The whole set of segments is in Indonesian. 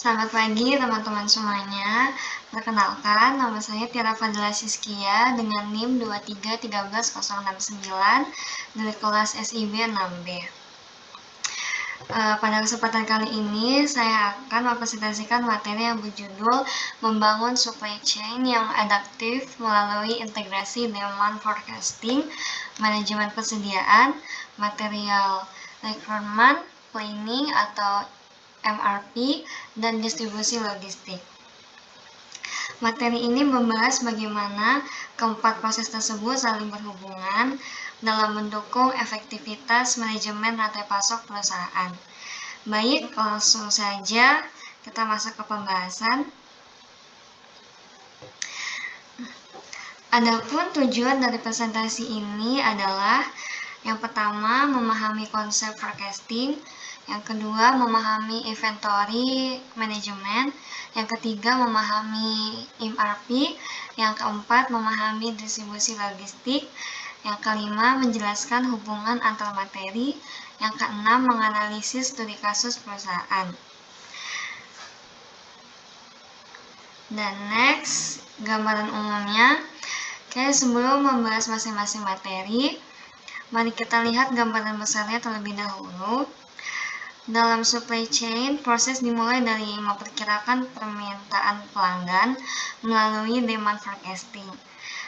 Selamat pagi teman-teman semuanya. Perkenalkan, nama saya Tiara Fadila Siskia dengan NIM 2313069 dari kelas SIB 6B. Pada kesempatan kali ini, saya akan mempresentasikan materi yang berjudul Membangun Supply Chain yang Adaptif melalui Integrasi Demand Forecasting, Manajemen Persediaan, Material Requirement Planning atau MRP, dan distribusi logistik. Materi ini membahas bagaimana keempat proses tersebut saling berhubungan dalam mendukung efektivitas manajemen rantai pasok perusahaan. Baik, langsung saja kita masuk ke pembahasan. Adapun tujuan dari presentasi ini adalah yang pertama, memahami konsep forecasting. Yang kedua, memahami inventory management. Yang ketiga, memahami MRP. Yang keempat, memahami distribusi logistik. Yang kelima, menjelaskan hubungan antar materi. Yang keenam, menganalisis studi kasus perusahaan. Dan next, gambaran umumnya. Oke, sebelum membahas masing-masing materi, mari kita lihat gambaran besarnya terlebih dahulu. Dalam supply chain, proses dimulai dari memperkirakan permintaan pelanggan melalui demand forecasting.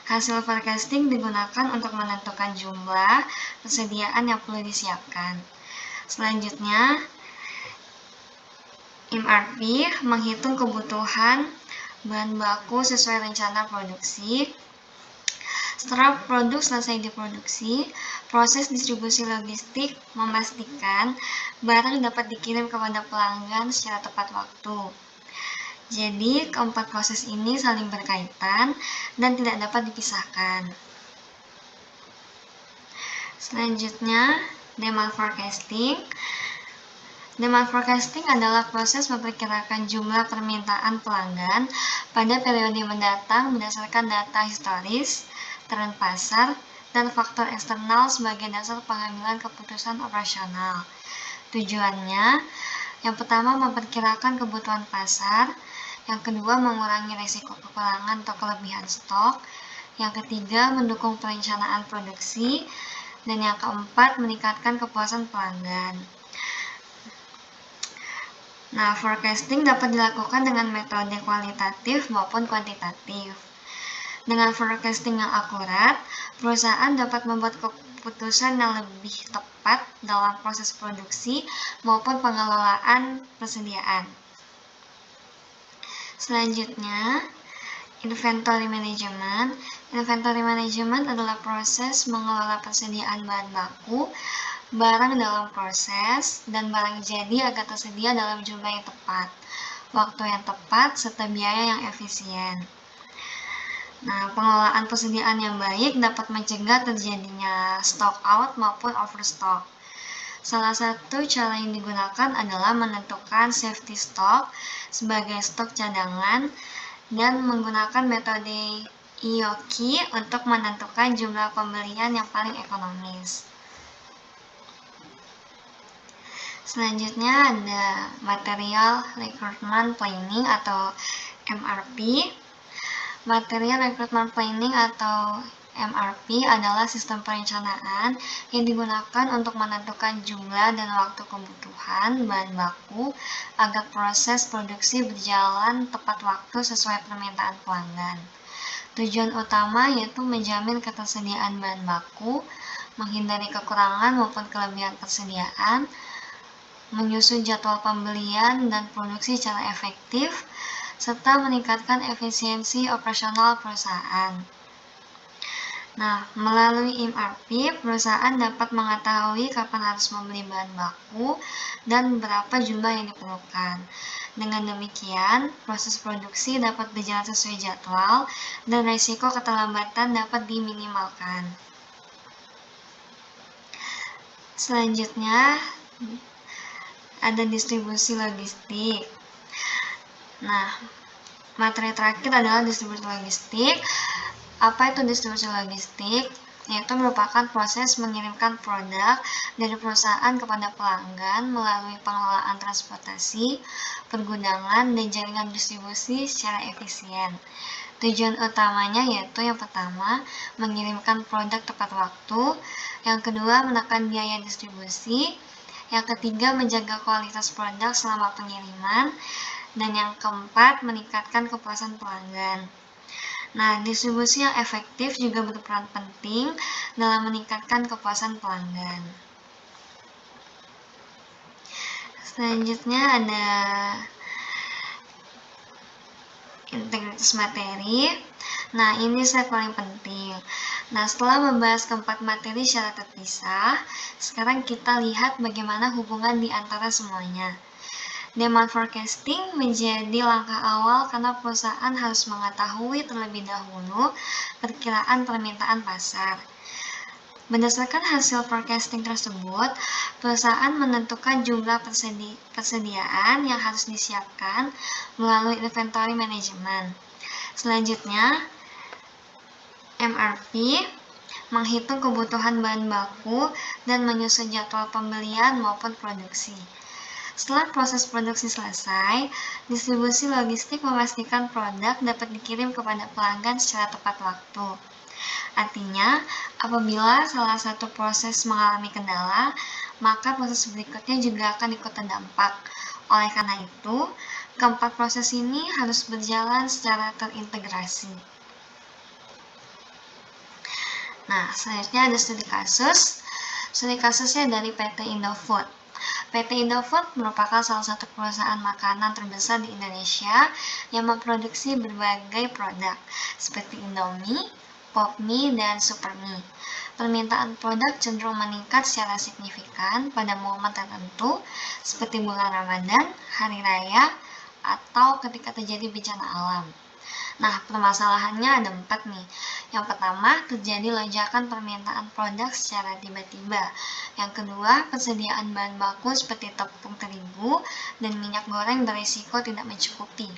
Hasil forecasting digunakan untuk menentukan jumlah persediaan yang perlu disiapkan. Selanjutnya, MRP menghitung kebutuhan bahan baku sesuai rencana produksi. Setelah produk selesai diproduksi, proses distribusi logistik memastikan barang dapat dikirim kepada pelanggan secara tepat waktu. Jadi, keempat proses ini saling berkaitan dan tidak dapat dipisahkan. Selanjutnya, demand forecasting. Demand forecasting adalah proses memperkirakan jumlah permintaan pelanggan pada periode mendatang berdasarkan data historis, tren pasar, dan faktor eksternal sebagai dasar pengambilan keputusan operasional. Tujuannya, yang pertama memperkirakan kebutuhan pasar, yang kedua mengurangi risiko kekurangan atau kelebihan stok, yang ketiga mendukung perencanaan produksi, dan yang keempat meningkatkan kepuasan pelanggan. Nah, forecasting dapat dilakukan dengan metode kualitatif maupun kuantitatif. Dengan forecasting yang akurat, perusahaan dapat membuat keputusan yang lebih tepat dalam proses produksi maupun pengelolaan persediaan. Selanjutnya, inventory management. Inventory management adalah proses mengelola persediaan bahan baku, barang dalam proses, dan barang jadi agar tersedia dalam jumlah yang tepat, waktu yang tepat, serta biaya yang efisien. Nah, pengelolaan persediaan yang baik dapat mencegah terjadinya stock out maupun overstock. Salah satu cara yang digunakan adalah menentukan safety stock sebagai stok cadangan dan menggunakan metode IOQ untuk menentukan jumlah pembelian yang paling ekonomis. Selanjutnya ada Material Requirement Planning atau MRP. Material Recruitment Planning atau MRP adalah sistem perencanaan yang digunakan untuk menentukan jumlah dan waktu kebutuhan bahan baku agar proses produksi berjalan tepat waktu sesuai permintaan pelanggan. Tujuan utama yaitu menjamin ketersediaan bahan baku, menghindari kekurangan maupun kelebihan persediaan, menyusun jadwal pembelian dan produksi secara efektif, serta meningkatkan efisiensi operasional perusahaan. Nah, melalui MRP, perusahaan dapat mengetahui kapan harus membeli bahan baku dan berapa jumlah yang diperlukan. Dengan demikian, proses produksi dapat berjalan sesuai jadwal dan risiko keterlambatan dapat diminimalkan. Selanjutnya, ada distribusi logistik. Nah, materi terakhir adalah distribusi logistik. Apa itu distribusi logistik? Yaitu merupakan proses mengirimkan produk dari perusahaan kepada pelanggan melalui pengelolaan transportasi, pergudangan, dan jaringan distribusi secara efisien. Tujuan utamanya yaitu yang pertama, mengirimkan produk tepat waktu, yang kedua, menekan biaya distribusi, yang ketiga, menjaga kualitas produk selama pengiriman, dan yang keempat, meningkatkan kepuasan pelanggan. Nah, distribusi yang efektif juga berperan penting dalam meningkatkan kepuasan pelanggan. Selanjutnya ada integritas materi. Nah, ini slide paling penting. Nah, setelah membahas keempat materi secara terpisah, sekarang kita lihat bagaimana hubungan di antara semuanya. Demand forecasting menjadi langkah awal karena perusahaan harus mengetahui terlebih dahulu perkiraan permintaan pasar. Berdasarkan hasil forecasting tersebut, perusahaan menentukan jumlah persediaan yang harus disiapkan melalui inventory management. Selanjutnya, MRP menghitung kebutuhan bahan baku dan menyusun jadwal pembelian maupun produksi. Setelah proses produksi selesai, distribusi logistik memastikan produk dapat dikirim kepada pelanggan secara tepat waktu. Artinya, apabila salah satu proses mengalami kendala, maka proses berikutnya juga akan ikut terdampak. Oleh karena itu, keempat proses ini harus berjalan secara terintegrasi. Nah, selanjutnya ada studi kasus. Studi kasusnya dari PT Indofood. PT Indofood merupakan salah satu perusahaan makanan terbesar di Indonesia yang memproduksi berbagai produk seperti Indomie, Popmie, dan Supermie. Permintaan produk cenderung meningkat secara signifikan pada momen tertentu seperti bulan Ramadan, hari raya, atau ketika terjadi bencana alam. Nah, permasalahannya ada 4 nih. Yang pertama, terjadi lonjakan permintaan produk secara tiba-tiba. Yang kedua, persediaan bahan baku seperti tepung terigu dan minyak goreng berisiko tidak mencukupi.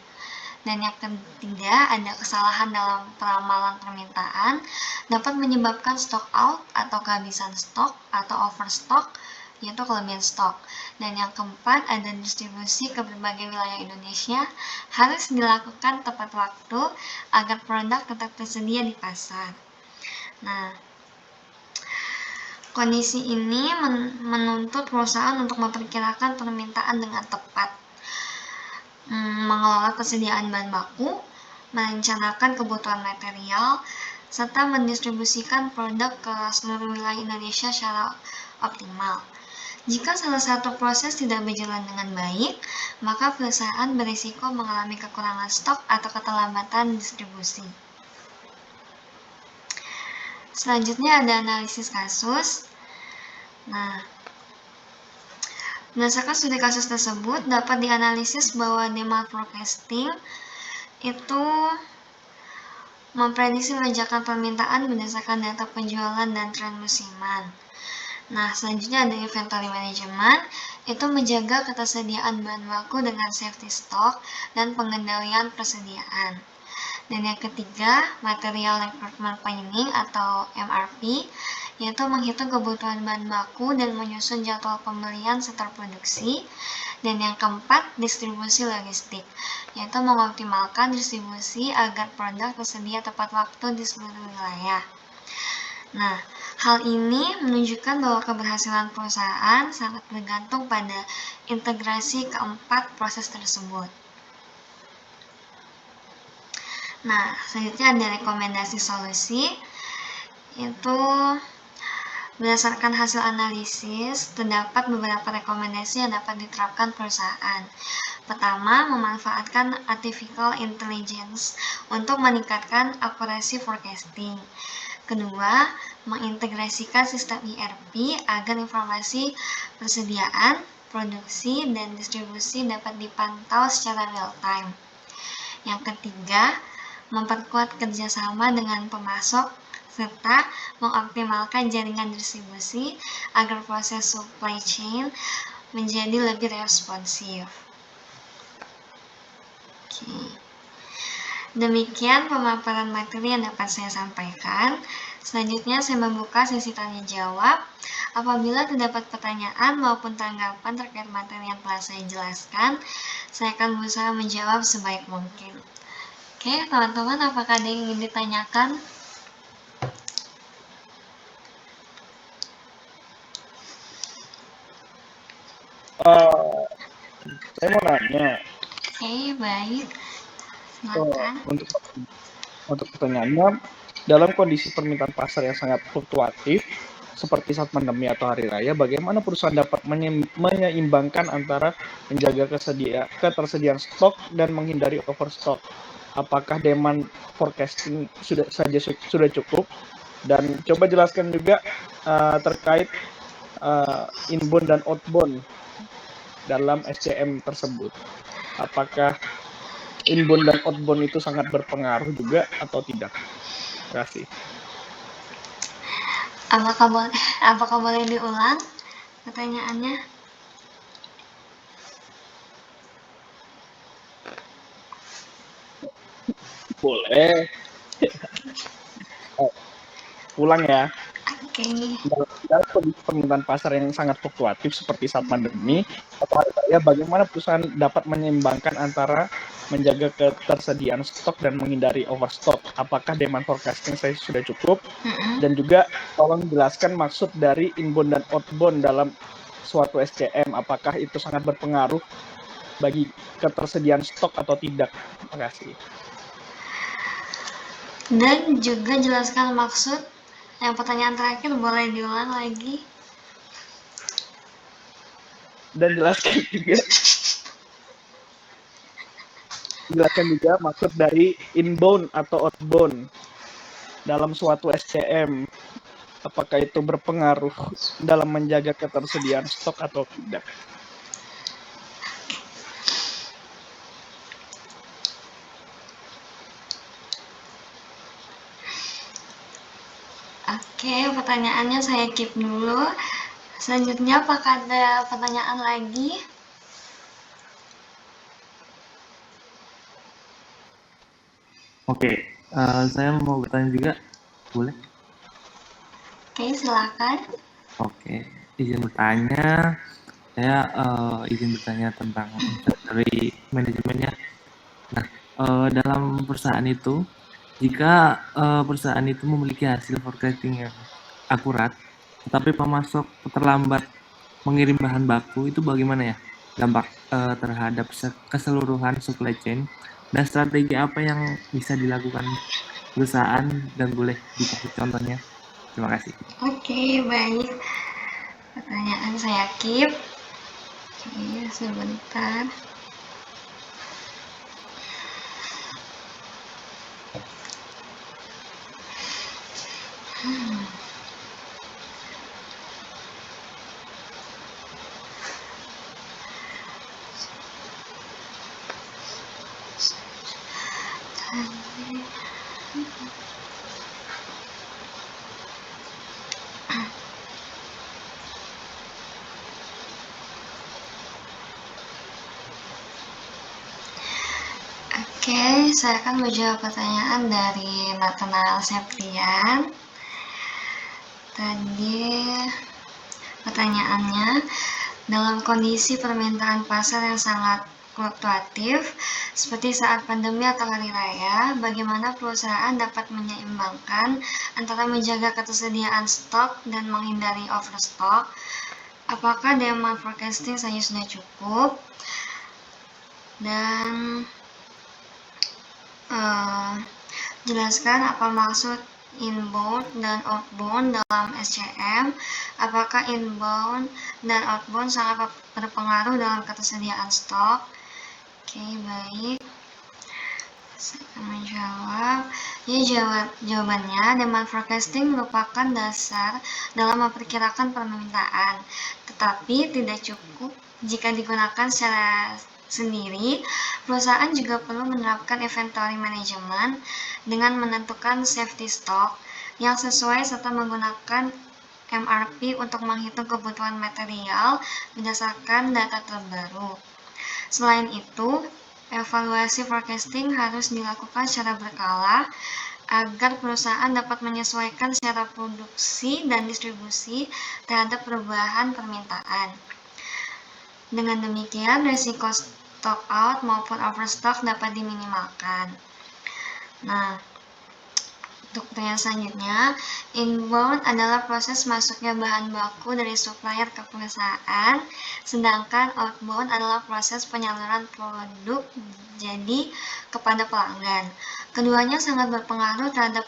Dan yang ketiga, ada kesalahan dalam peramalan permintaan dapat menyebabkan stock out atau kehabisan stok atau overstock, yaitu kelebihan stok. Dan yang keempat, ada distribusi ke berbagai wilayah Indonesia harus dilakukan tepat waktu agar produk tetap tersedia di pasar. Nah, kondisi ini menuntut perusahaan untuk memperkirakan permintaan dengan tepat, mengelola kesediaan bahan baku, merencanakan kebutuhan material, serta mendistribusikan produk ke seluruh wilayah Indonesia secara optimal. Jika salah satu proses tidak berjalan dengan baik, maka perusahaan berisiko mengalami kekurangan stok atau keterlambatan distribusi. Selanjutnya ada analisis kasus. Nah, berdasarkan studi kasus tersebut dapat dianalisis bahwa demand forecasting itu memprediksi lonjakan permintaan berdasarkan data penjualan dan tren musiman. Nah, selanjutnya ada inventory management, itu menjaga ketersediaan bahan baku dengan safety stock dan pengendalian persediaan. Dan yang ketiga, material recruitment planning atau MRP, yaitu menghitung kebutuhan bahan baku dan menyusun jadwal pembelian setelah produksi. Dan yang keempat, distribusi logistik, yaitu mengoptimalkan distribusi agar produk tersedia tepat waktu di seluruh wilayah. Nah, hal ini menunjukkan bahwa keberhasilan perusahaan sangat bergantung pada integrasi keempat proses tersebut. Nah, selanjutnya ada rekomendasi solusi, itu berdasarkan hasil analisis, terdapat beberapa rekomendasi yang dapat diterapkan perusahaan. Pertama, memanfaatkan artificial intelligence untuk meningkatkan akurasi forecasting. Kedua, mengintegrasikan sistem ERP agar informasi persediaan, produksi, dan distribusi dapat dipantau secara real time. Yang ketiga, memperkuat kerjasama dengan pemasok serta mengoptimalkan jaringan distribusi agar proses supply chain menjadi lebih responsif. Oke. Demikian pemaparan materi yang dapat saya sampaikan. Selanjutnya saya membuka sesi tanya jawab. Apabila terdapat pertanyaan maupun tanggapan terkait materi yang telah saya jelaskan, saya akan berusaha menjawab sebaik mungkin. Oke, teman-teman, apakah ada yang ingin ditanyakan? Saya mau nanya. Oke, baik. Silakan. Untuk pertanyaannya, dalam kondisi permintaan pasar yang sangat fluktuatif, seperti saat pandemi atau hari raya, bagaimana perusahaan dapat menyeimbangkan antara menjaga ketersediaan stok dan menghindari overstock? Apakah demand forecasting sudah cukup? Dan coba jelaskan juga terkait inbound dan outbound dalam SCM tersebut. Apakah inbound dan outbound itu sangat berpengaruh juga atau tidak? Terima kasih. Apakah boleh diulang pertanyaannya? Boleh. Ulang ya. Oke. Dalam kondisi permintaan pasar yang sangat fluktuatif seperti saat pandemi atau hari raya, bagaimana perusahaan dapat menyeimbangkan antara menjaga ketersediaan stok dan menghindari overstock? Apakah demand forecasting saya sudah cukup? Dan juga tolong jelaskan maksud dari inbound dan outbound dalam suatu SCM. Apakah itu sangat berpengaruh bagi ketersediaan stok atau tidak? Terima kasih. Dan juga jelaskan maksud. Yang pertanyaan terakhir boleh diulang lagi. Dan jelaskan juga maksud dari inbound atau outbound dalam suatu SCM. Apakah itu berpengaruh dalam menjaga ketersediaan stok atau tidak? Oke, pertanyaannya saya keep dulu. Selanjutnya, apakah ada pertanyaan lagi? Oke, saya mau bertanya juga, boleh? Oke, silakan. Oke, izin bertanya. Saya izin bertanya tentang inventory manajemennya. Nah, dalam perusahaan itu, jika perusahaan itu memiliki hasil forecasting yang akurat, tetapi pemasok terlambat mengirim bahan baku, itu bagaimana ya dampak terhadap keseluruhan supply chain, dan strategi apa yang bisa dilakukan perusahaan, dan boleh dikasih contohnya? Terima kasih. Oke, baik. Pertanyaan saya keep. Oke, sebentar. Oke, saya akan menjawab pertanyaan dari Nathanael Septian. Tadi pertanyaannya, dalam kondisi permintaan pasar yang sangat fluktuatif, seperti saat pandemi atau hari raya, bagaimana perusahaan dapat menyeimbangkan antara menjaga ketersediaan stok dan menghindari overstock? Apakah demand forecasting saja sudah cukup? Dan jelaskan apa maksud inbound dan outbound dalam SCM. Apakah inbound dan outbound sangat berpengaruh dalam ketersediaan stok? Oke, baik. Saya akan menjawab. Jawabannya, demand forecasting merupakan dasar dalam memperkirakan permintaan, tetapi tidak cukup jika digunakan secara sendiri. Perusahaan juga perlu menerapkan inventory management dengan menentukan safety stock yang sesuai serta menggunakan MRP untuk menghitung kebutuhan material berdasarkan data terbaru. Selain itu, evaluasi forecasting harus dilakukan secara berkala agar perusahaan dapat menyesuaikan secara produksi dan distribusi terhadap perubahan permintaan. Dengan demikian, risiko stock out maupun overstock dapat diminimalkan. Nah, untuk pertanyaan selanjutnya, inbound adalah proses masuknya bahan baku dari supplier ke perusahaan, sedangkan outbound adalah proses penyaluran produk jadi kepada pelanggan. Keduanya sangat berpengaruh terhadap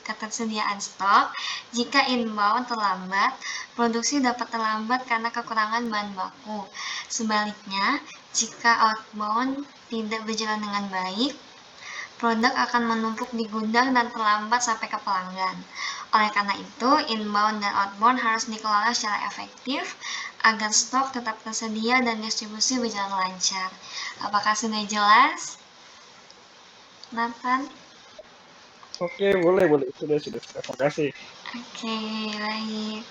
ketersediaan stok. Jika inbound terlambat, produksi dapat terlambat karena kekurangan bahan baku. Sebaliknya, jika outbound tidak berjalan dengan baik, produk akan menumpuk di gudang dan terlambat sampai ke pelanggan. Oleh karena itu, inbound dan outbound harus dikelola secara efektif agar stok tetap tersedia dan distribusi berjalan lancar. Apakah sudah jelas, Nathan? Oke, boleh. Sudah. Terima kasih. Oke, baik.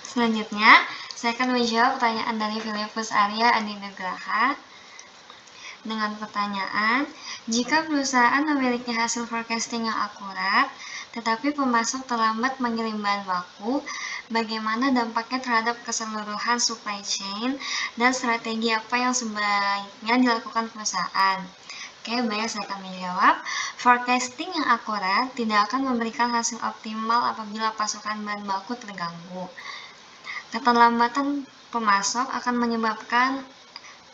Selanjutnya, saya akan menjawab pertanyaan dari Filipus Arya Adi Nugraha dengan pertanyaan, jika perusahaan memiliki hasil forecasting yang akurat, tetapi pemasok terlambat mengirim bahan baku, bagaimana dampaknya terhadap keseluruhan supply chain dan strategi apa yang sebaiknya dilakukan perusahaan? Oke, baik, saya akan menjawab. Forecasting yang akurat tidak akan memberikan hasil optimal apabila pasokan bahan baku terganggu. Keterlambatan pemasok akan menyebabkan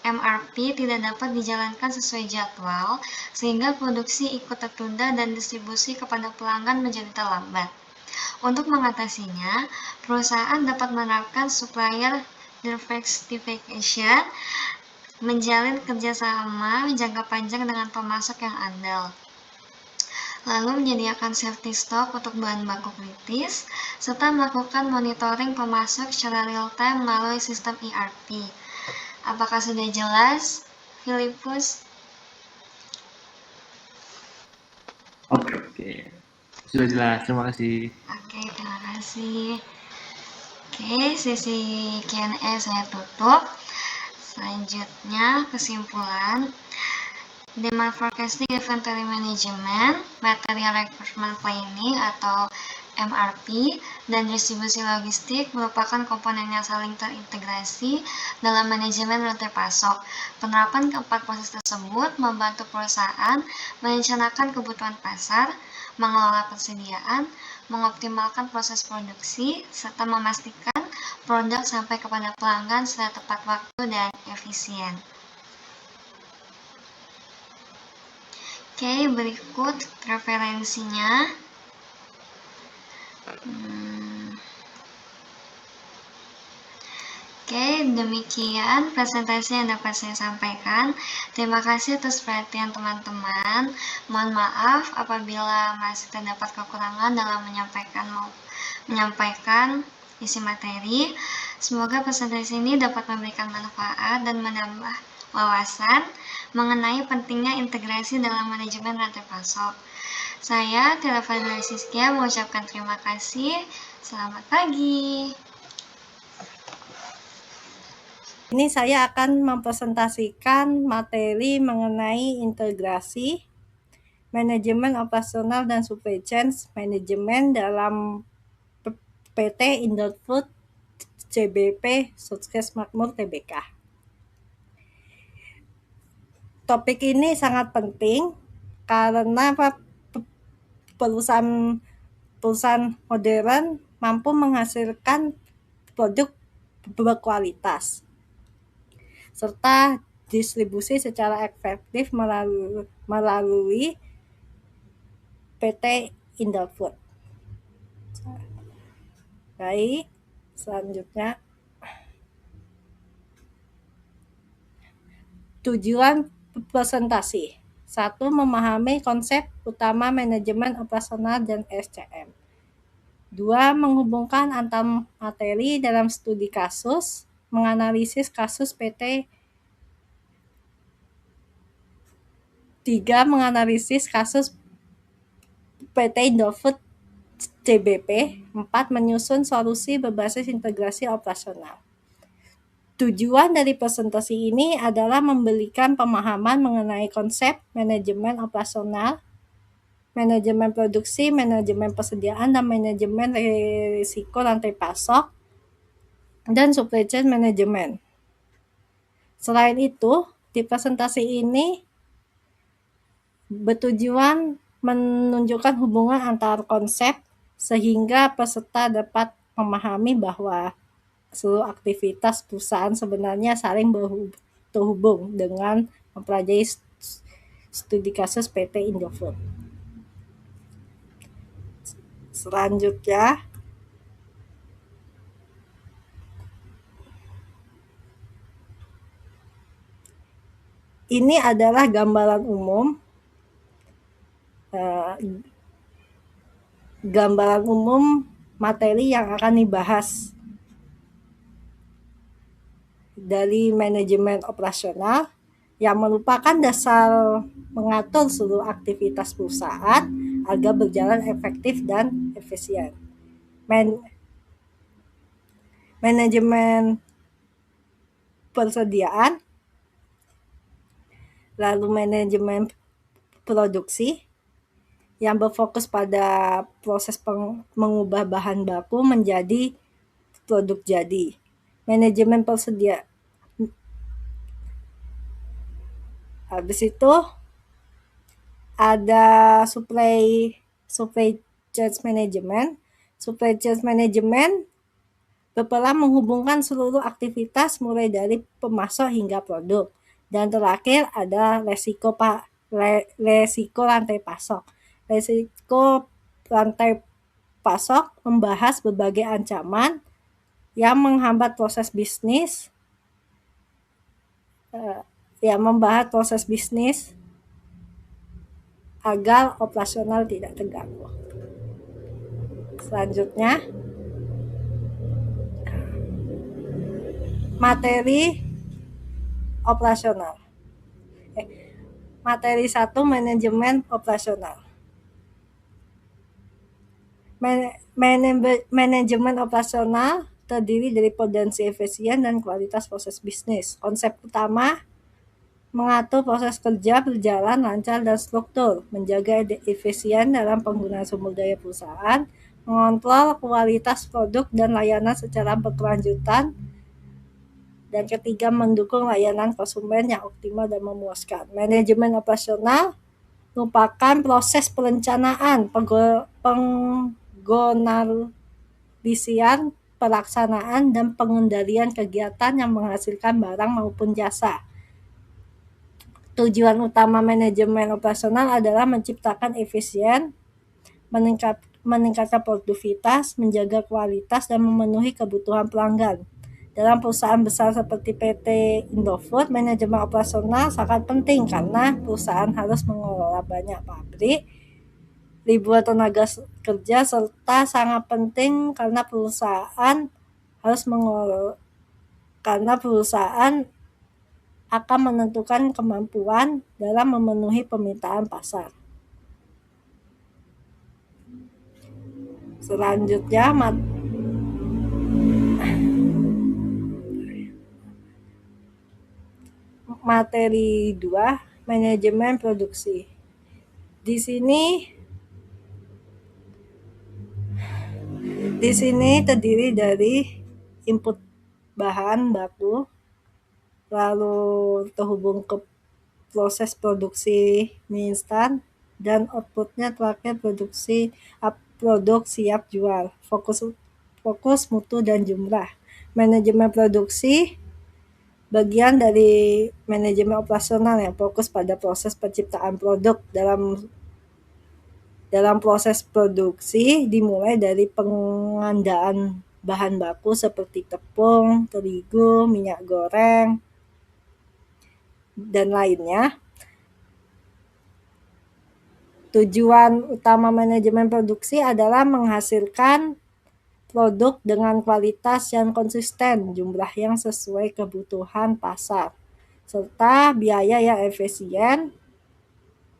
MRP tidak dapat dijalankan sesuai jadwal, sehingga produksi ikut tertunda dan distribusi kepada pelanggan menjadi terlambat. Untuk mengatasinya, perusahaan dapat menerapkan supplier diversification, menjalin kerjasama jangka panjang dengan pemasok yang andal, lalu menyediakan safety stock untuk bahan baku kritis, serta melakukan monitoring pemasok secara real-time melalui sistem ERP. Apakah sudah jelas, Filipus? Oke. Sudah jelas, terima kasih. Oke, terima kasih. Oke, sesi Q&A saya tutup. Selanjutnya, kesimpulan. Demand forecasting, inventory management, material requirement planning atau MRP, dan distribusi logistik merupakan komponen yang saling terintegrasi dalam manajemen rantai pasok. Penerapan keempat proses tersebut membantu perusahaan merencanakan kebutuhan pasar, mengelola persediaan, mengoptimalkan proses produksi, serta memastikan produk sampai kepada pelanggan secara tepat waktu dan efisien. Oke, berikut referensinya. Oke, demikian presentasi yang dapat saya sampaikan. Terima kasih atas perhatian teman-teman. Mohon maaf apabila masih terdapat kekurangan dalam menyampaikan isi materi. Semoga presentasi ini dapat memberikan manfaat dan menambah wawasan mengenai pentingnya integrasi dalam manajemen rantai pasok. Saya, Tia Fadila Siskia, mengucapkan terima kasih. Selamat pagi. Ini saya akan mempresentasikan materi mengenai integrasi manajemen operasional dan supply chain manajemen dalam PT Indofood CBP Sukses Makmur Tbk. topik ini sangat penting karena perusahaan modern mampu menghasilkan produk berkualitas serta distribusi secara efektif melalui PT Indofood. Baik, selanjutnya tujuan presentasi. 1. Memahami konsep utama manajemen operasional dan SCM. 2. Menghubungkan antar materi dalam studi kasus, menganalisis kasus PT. 3. Menganalisis kasus PT Indofood CBP. 4. Menyusun solusi berbasis integrasi operasional. Tujuan dari presentasi ini adalah memberikan pemahaman mengenai konsep manajemen operasional, manajemen produksi, manajemen persediaan, dan manajemen risiko rantai pasok, dan supply chain management. Selain itu, di presentasi ini bertujuan menunjukkan hubungan antar konsep sehingga peserta dapat memahami bahwa seluruh aktivitas perusahaan sebenarnya saling terhubung dengan mempelajari studi kasus PT Indofood. Selanjutnya, ini adalah gambaran umum materi yang akan dibahas dari manajemen operasional yang merupakan dasar mengatur seluruh aktivitas perusahaan agar berjalan efektif dan efisien. Manajemen persediaan, lalu manajemen produksi yang berfokus pada proses mengubah bahan baku menjadi produk jadi. Manajemen persediaan. Habis itu ada supply chain management. Supply chain management berperan menghubungkan seluruh aktivitas mulai dari pemasok hingga produk. Dan terakhir ada resiko rantai pasok. Resiko rantai pasok membahas berbagai ancaman yang menghambat proses bisnis agar operasional tidak terganggu. Selanjutnya, materi operasional. Materi 1, manajemen operasional. Manajemen operasional terdiri dari potensi efisien dan kualitas proses bisnis. Konsep utama mengatur proses kerja berjalan lancar dan struktur, menjaga efisien dalam penggunaan sumber daya perusahaan, mengontrol kualitas produk dan layanan secara berkelanjutan, dan ketiga, mendukung layanan konsumen yang optimal dan memuaskan. Manajemen operasional merupakan proses perencanaan, penggonalisian, pelaksanaan, dan pengendalian kegiatan yang menghasilkan barang maupun jasa. Tujuan utama manajemen operasional adalah menciptakan efisien, meningkatkan produktivitas, menjaga kualitas, dan memenuhi kebutuhan pelanggan. Dalam perusahaan besar seperti PT Indofood, manajemen operasional sangat penting karena perusahaan harus mengelola banyak pabrik, ribuan tenaga kerja, serta sangat penting karena perusahaan akan menentukan kemampuan dalam memenuhi permintaan pasar. Selanjutnya, materi 2, manajemen produksi. Di sini terdiri dari input bahan baku, lalu terhubung ke proses produksi mie instan, dan outputnya terakhir produk siap jual. Fokus mutu dan jumlah. Manajemen produksi bagian dari manajemen operasional yang fokus pada proses penciptaan produk. Dalam proses produksi dimulai dari pengandaan bahan baku seperti tepung, terigu, minyak goreng, dan lainnya. Tujuan utama manajemen produksi adalah menghasilkan produk dengan kualitas yang konsisten, jumlah yang sesuai kebutuhan pasar, serta biaya yang efisien.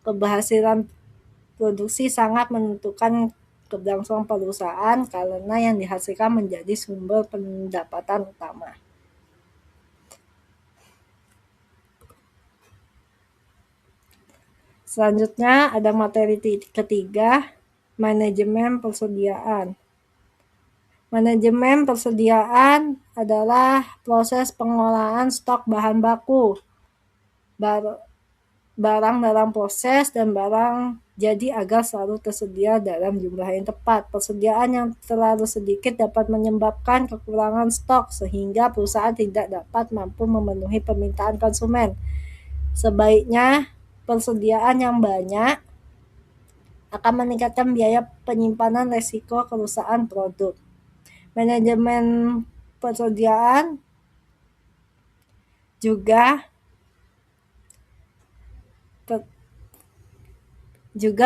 Keberhasilan produksi sangat menentukan keberlangsungan perusahaan karena yang dihasilkan menjadi sumber pendapatan utama. Selanjutnya ada materi ketiga, manajemen persediaan. Manajemen persediaan adalah proses pengolahan stok bahan baku, barang dalam proses dan barang jadi agar selalu tersedia dalam jumlah yang tepat. Persediaan yang terlalu sedikit dapat menyebabkan kekurangan stok sehingga perusahaan tidak dapat mampu memenuhi permintaan konsumen. Sebaiknya persediaan yang banyak akan meningkatkan biaya penyimpanan, resiko kerusakan produk. Manajemen persediaan juga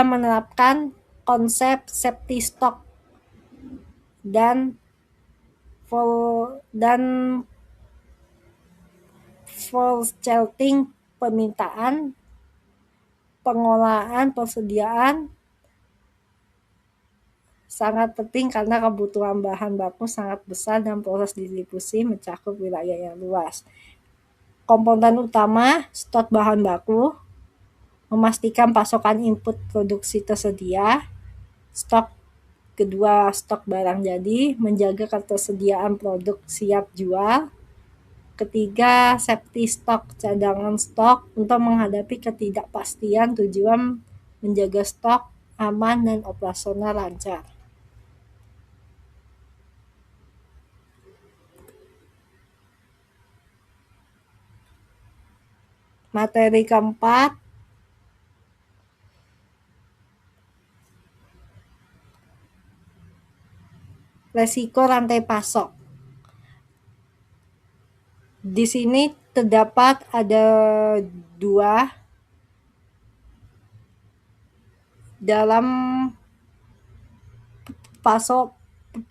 menerapkan konsep safety stock dan forecasting permintaan. Pengolahan persediaan sangat penting karena kebutuhan bahan baku sangat besar dan proses distribusi mencakup wilayah yang luas. Komponen utama stok bahan baku, memastikan pasokan input produksi tersedia. Kedua, stok barang jadi, menjaga ketersediaan produk siap jual. Ketiga, safety stock, cadangan stok untuk menghadapi ketidakpastian. Tujuan menjaga stok aman dan operasional lancar. Materi keempat, resiko rantai pasok. Di sini terdapat ada 2 dalam pasok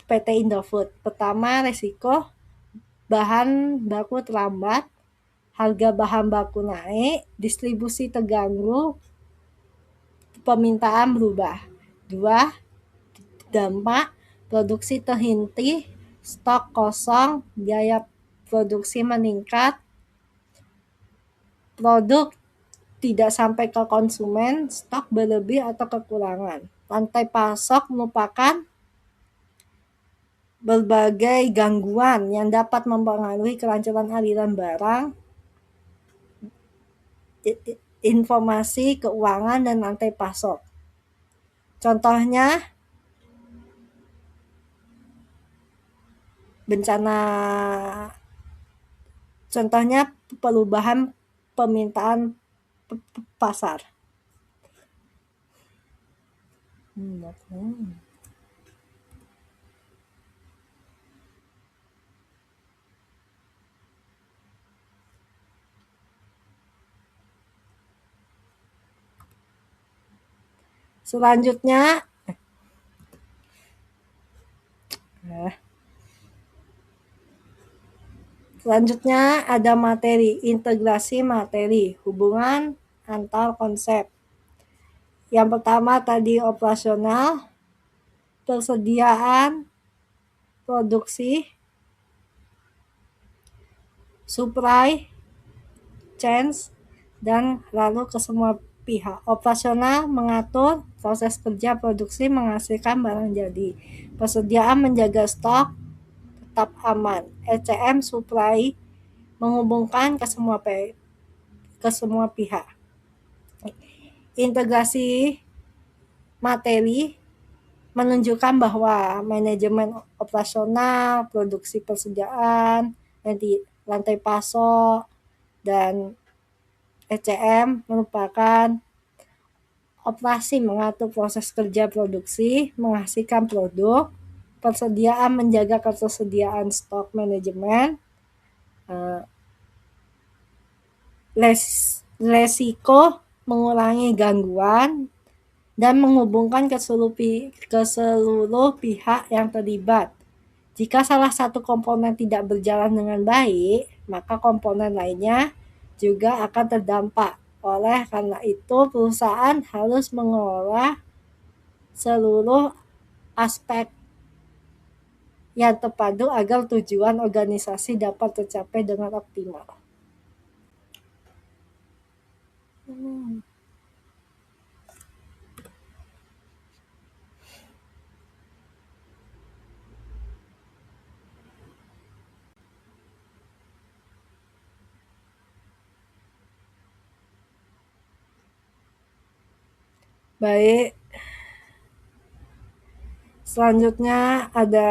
PT Indofood. Pertama, resiko bahan baku terlambat, harga bahan baku naik, distribusi terganggu, permintaan berubah. 2, dampak produksi terhenti, stok kosong, biaya produksi meningkat, produk tidak sampai ke konsumen, stok berlebih atau kekurangan. Rantai pasok merupakan berbagai gangguan yang dapat mempengaruhi kelancaran aliran barang, informasi keuangan, dan rantai pasok. Contohnya, perubahan permintaan pasar. Selanjutnya ada materi integrasi materi, hubungan antar konsep. Yang pertama tadi operasional, persediaan, produksi, supply, chain, dan lalu ke semua pihak. Operasional mengatur proses kerja produksi menghasilkan barang jadi. Persediaan menjaga stok tetap aman. ECM supply menghubungkan ke semua pihak. Integrasi materi menunjukkan bahwa manajemen operasional, produksi persediaan, lantai pasok, dan ECM merupakan operasi mengatur proses kerja produksi, menghasilkan produk, persediaan menjaga ketersediaan stok manajemen, resiko mengurangi gangguan, dan menghubungkan ke seluruh pihak yang terlibat. Jika salah satu komponen tidak berjalan dengan baik, maka komponen lainnya juga akan terdampak. Oleh karena itu, perusahaan harus mengelola seluruh aspek yang terpadu agar tujuan organisasi dapat tercapai dengan optimal. Baik, selanjutnya ada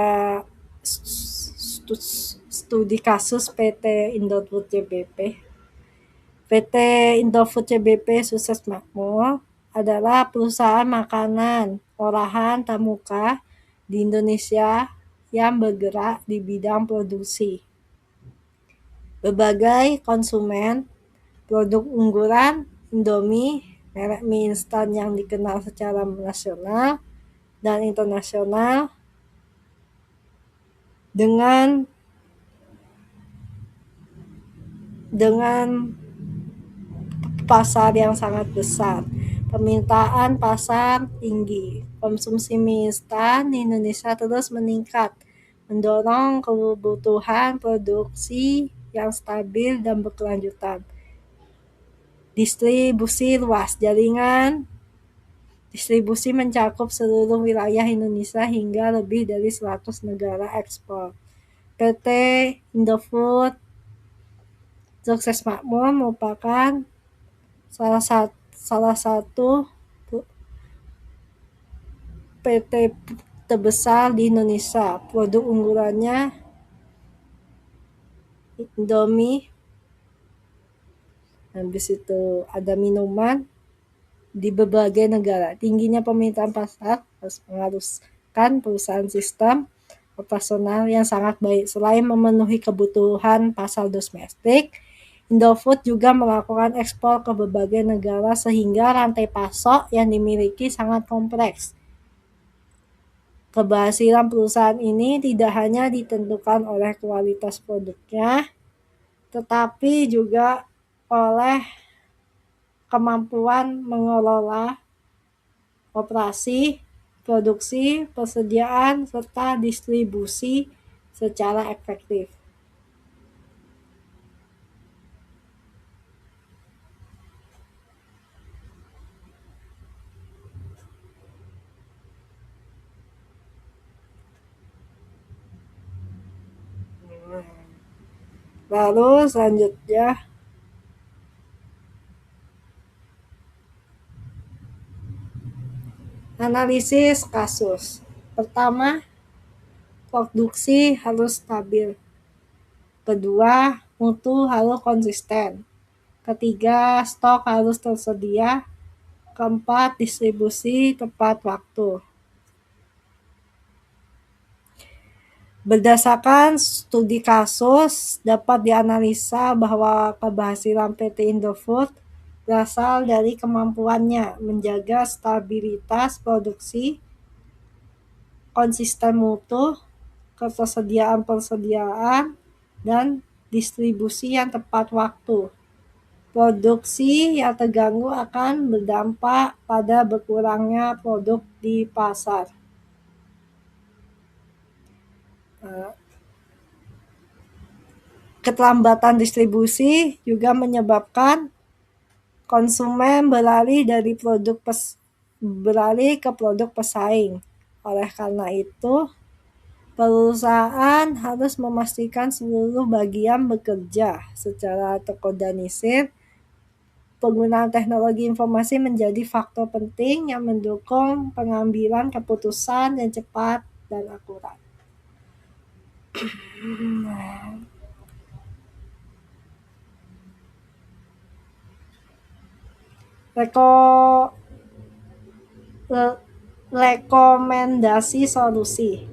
studi kasus PT Indofood CBP. PT Indofood CBP Sukses Makmur adalah perusahaan makanan olahan pramuka di Indonesia yang bergerak di bidang produksi. Berbagai konsumen produk unggulan Indomie, merek mie instan yang dikenal secara nasional dan internasional dengan pasar yang sangat besar. Permintaan pasar tinggi. Konsumsi mie instan di Indonesia terus meningkat, mendorong kebutuhan produksi yang stabil dan berkelanjutan. Distribusi luas. Jaringan distribusi mencakup seluruh wilayah Indonesia hingga lebih dari 100 negara ekspor. PT Indofood Sukses Makmur merupakan salah satu PT terbesar di Indonesia. Produk unggulannya Indomie, habis itu ada minuman di berbagai negara. Tingginya permintaan pasar harus mengharuskan perusahaan sistem operasional yang sangat baik. Selain memenuhi kebutuhan pasar domestik, Indofood juga melakukan ekspor ke berbagai negara sehingga rantai pasok yang dimiliki sangat kompleks. Keberhasilan perusahaan ini tidak hanya ditentukan oleh kualitas produknya, tetapi juga oleh kemampuan mengelola operasi, produksi, persediaan, serta distribusi secara efektif. Lalu selanjutnya analisis kasus. Pertama, produksi harus stabil. Kedua, mutu harus konsisten. Ketiga, stok harus tersedia. Keempat, distribusi tepat waktu. Berdasarkan studi kasus, dapat dianalisa bahwa keberhasilan PT Indofood berasal dari kemampuannya menjaga stabilitas produksi, konsisten mutu, ketersediaan persediaan, dan distribusi yang tepat waktu. Produksi yang terganggu akan berdampak pada berkurangnya produk di pasar. Keterlambatan distribusi juga menyebabkan konsumen beralih ke produk pesaing. Oleh karena itu, perusahaan harus memastikan seluruh bagian bekerja secara terkoordinir penggunaan teknologi informasi menjadi faktor penting yang mendukung pengambilan keputusan yang cepat dan akurat. Rekomendasi solusi.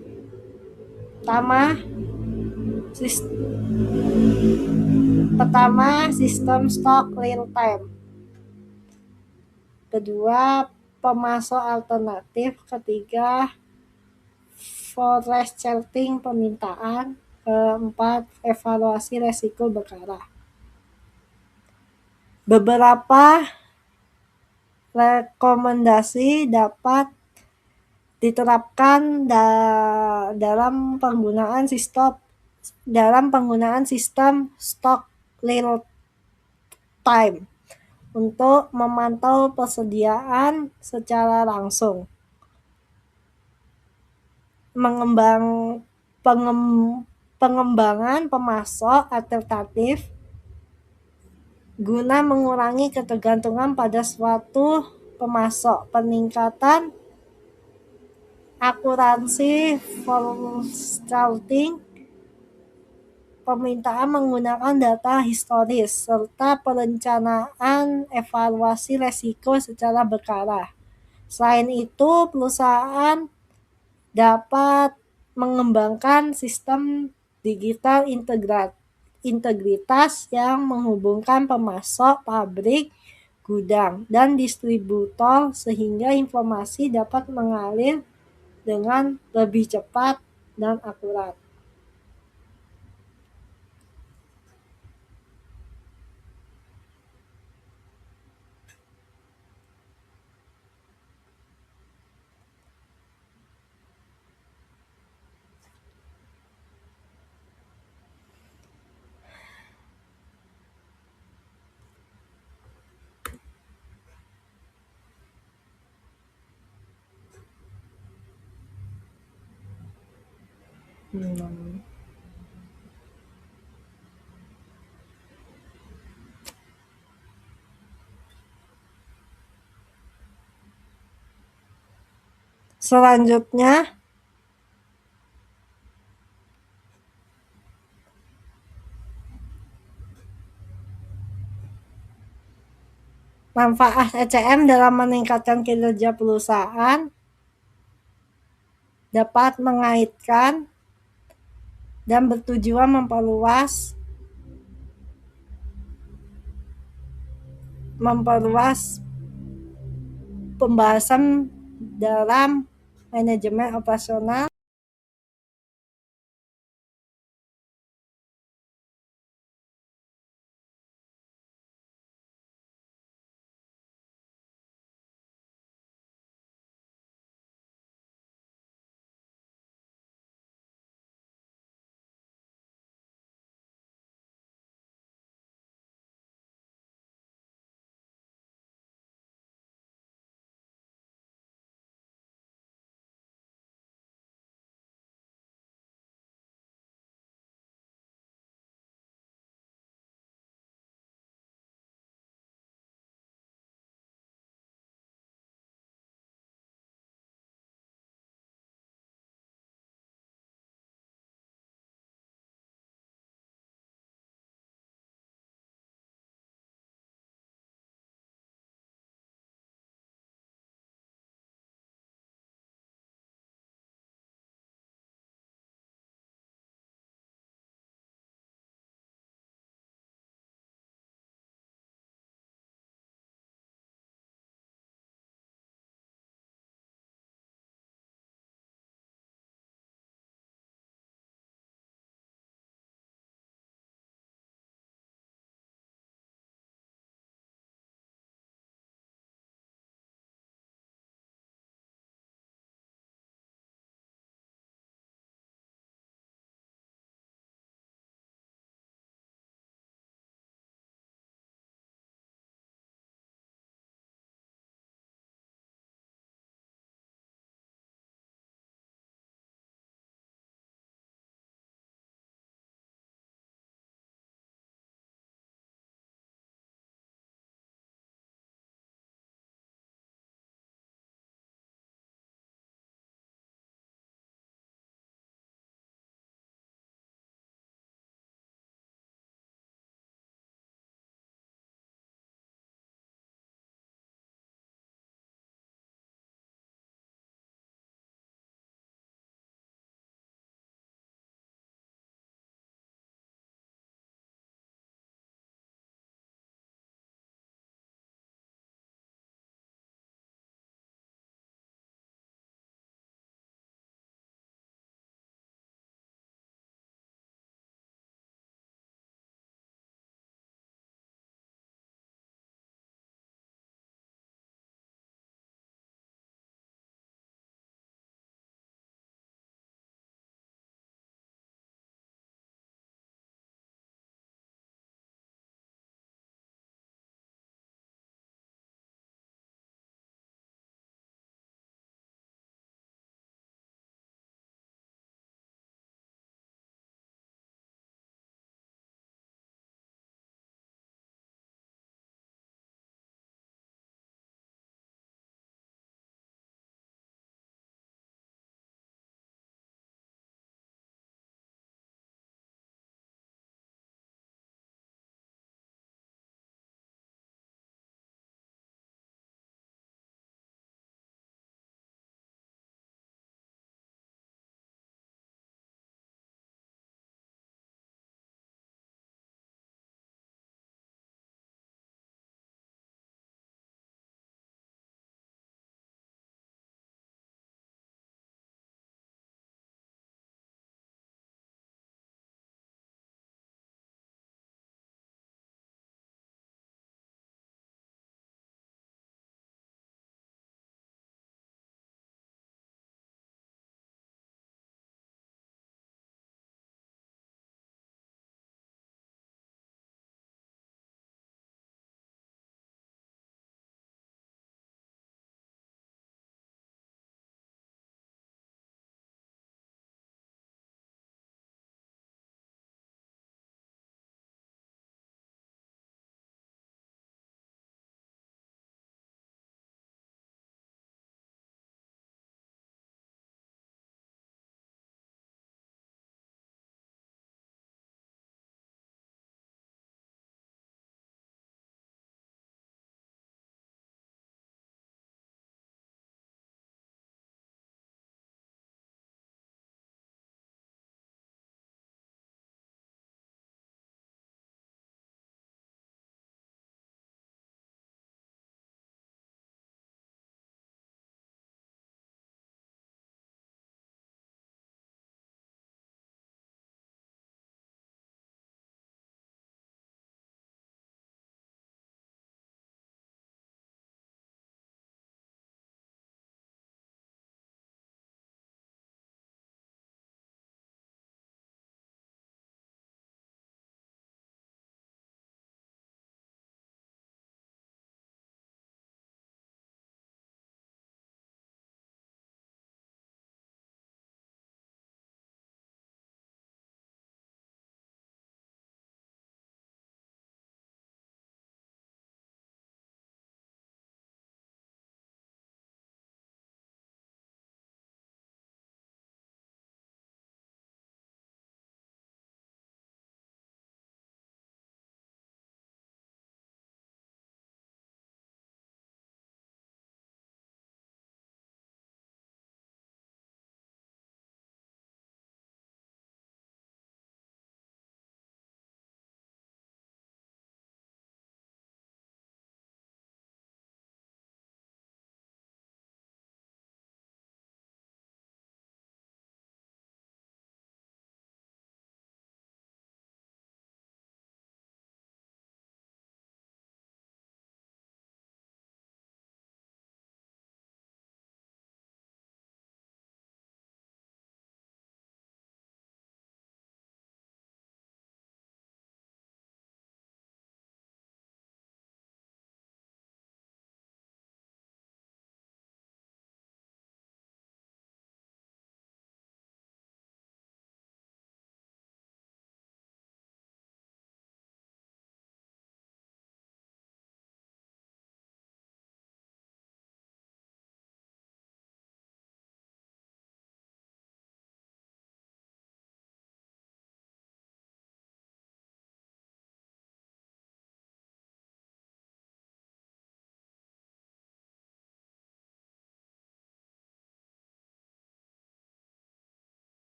Pertama, sistem stok real time. Kedua, pemasok alternatif. Ketiga, forecasting permintaan. Keempat, evaluasi resiko berkala. Beberapa rekomendasi dapat diterapkan dalam penggunaan sistem stok real time untuk memantau persediaan secara langsung, pengembangan pemasok alternatif guna mengurangi ketergantungan pada suatu pemasok, peningkatan akurasi forecasting permintaan menggunakan data historis, serta perencanaan evaluasi resiko secara berkala. Selain itu, perusahaan dapat mengembangkan sistem digital integritas yang menghubungkan pemasok, pabrik, gudang, dan distributor sehingga informasi dapat mengalir dengan lebih cepat dan akurat. Selanjutnya, manfaat ECM dalam meningkatkan kinerja perusahaan dapat mengaitkan dan bertujuan memperluas pembahasan dalam manajemen operasional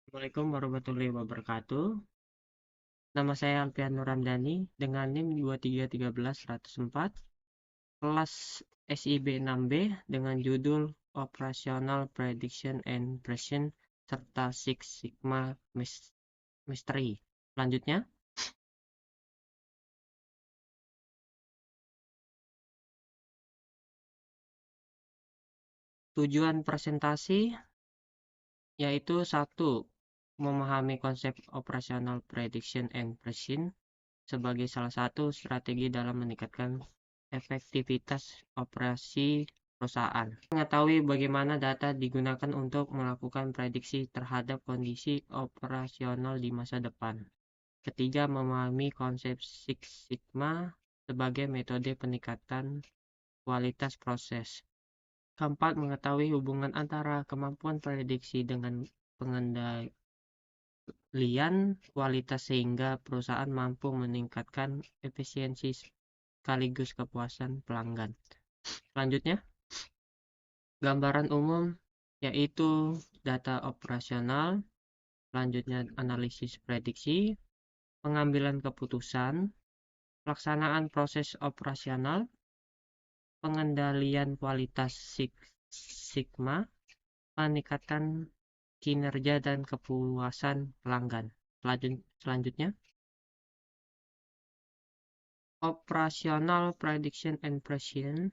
Assalamualaikum warahmatullahi wabarakatuh. Nama saya Alfian Nur Ramdhani dengan NIM 2313104, kelas SIB 6B dengan judul Operational Prediction and Precision serta Six Sigma Mastery. Selanjutnya, tujuan presentasi yaitu 1. Memahami konsep Operational Prediction and Precision sebagai salah satu strategi dalam meningkatkan efektivitas operasi perusahaan. Mengetahui bagaimana data digunakan untuk melakukan prediksi terhadap kondisi operasional di masa depan. Ketiga, memahami konsep Six Sigma sebagai metode peningkatan kualitas proses. Keempat, mengetahui hubungan antara kemampuan prediksi dengan pengendalian kualitas sehingga perusahaan mampu meningkatkan efisiensi sekaligus kepuasan pelanggan. Selanjutnya, gambaran umum yaitu data operasional, selanjutnya analisis prediksi, pengambilan keputusan, pelaksanaan proses operasional, pengendalian kualitas Six Sigma, meningkatkan kinerja dan kepuasan pelanggan. Selanjutnya, Operational Prediction and Precision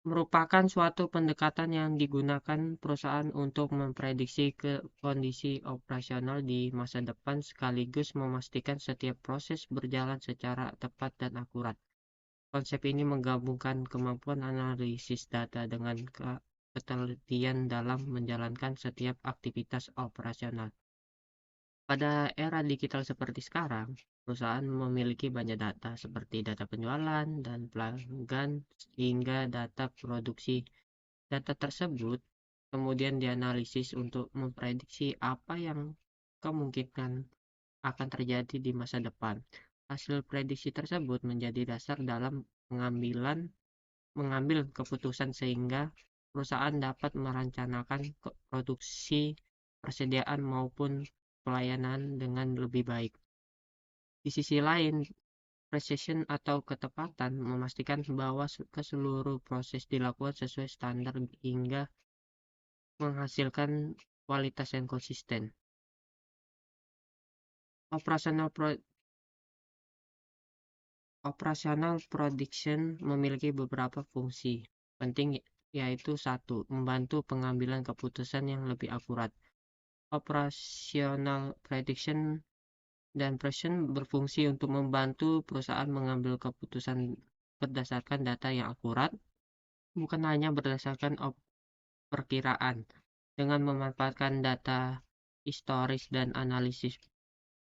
merupakan suatu pendekatan yang digunakan perusahaan untuk memprediksi kondisi operasional di masa depan sekaligus memastikan setiap proses berjalan secara tepat dan akurat. Konsep ini menggabungkan kemampuan analisis data dengan ketelitian dalam menjalankan setiap aktivitas operasional. Pada era digital seperti sekarang, perusahaan memiliki banyak data seperti data penjualan dan pelanggan hingga data produksi. Data tersebut kemudian dianalisis untuk memprediksi apa yang kemungkinan akan terjadi di masa depan. Hasil prediksi tersebut menjadi dasar dalam mengambil keputusan sehingga perusahaan dapat merencanakan produksi, persediaan maupun pelayanan dengan lebih baik. Di sisi lain, precision atau ketepatan memastikan bahwa keseluruh proses dilakukan sesuai standar hingga menghasilkan kualitas yang konsisten. Operational prediction memiliki beberapa fungsi penting, yaitu 1. Membantu pengambilan keputusan yang lebih akurat. Operational prediction dan precision berfungsi untuk membantu perusahaan mengambil keputusan berdasarkan data yang akurat, bukan hanya berdasarkan perkiraan. Dengan memanfaatkan data historis dan analisis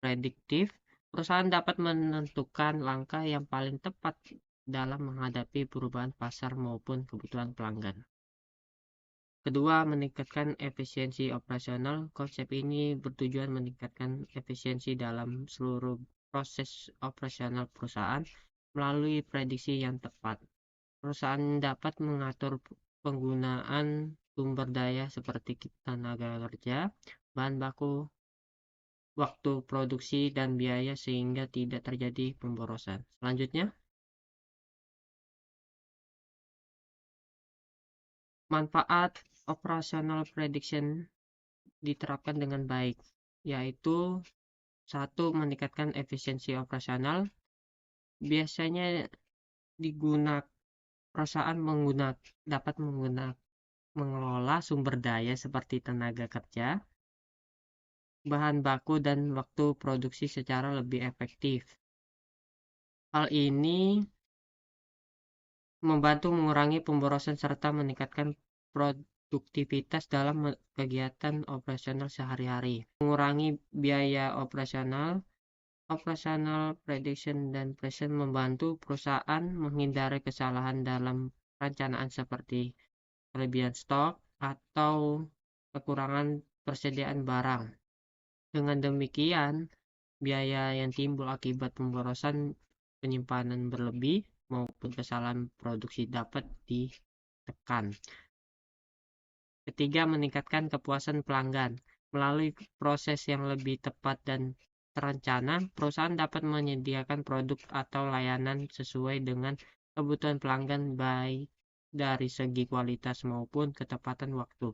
prediktif, perusahaan dapat menentukan langkah yang paling tepat dalam menghadapi perubahan pasar maupun kebutuhan pelanggan. Kedua, meningkatkan efisiensi operasional. Konsep ini bertujuan meningkatkan efisiensi dalam seluruh proses operasional perusahaan melalui prediksi yang tepat. Perusahaan dapat mengatur penggunaan sumber daya seperti tenaga kerja, bahan baku, waktu produksi, dan biaya sehingga tidak terjadi pemborosan. Selanjutnya, manfaat operational prediction diterapkan dengan baik, yaitu 1. Meningkatkan efisiensi operasional. Biasanya perusahaan dapat mengelola sumber daya seperti tenaga kerja, bahan baku, dan waktu produksi secara lebih efektif. Hal ini membantu mengurangi pemborosan serta meningkatkan produktivitas dalam kegiatan operasional sehari-hari. Mengurangi biaya operasional. Operational prediction dan precision membantu perusahaan menghindari kesalahan dalam perencanaan seperti kelebihan stok atau kekurangan persediaan barang. Dengan demikian, biaya yang timbul akibat pemborosan, penyimpanan berlebih, maupun kesalahan produksi dapat ditekan. Ketiga, meningkatkan kepuasan pelanggan. Melalui proses yang lebih tepat dan terencana, perusahaan dapat menyediakan produk atau layanan sesuai dengan kebutuhan pelanggan baik dari segi kualitas maupun ketepatan waktu.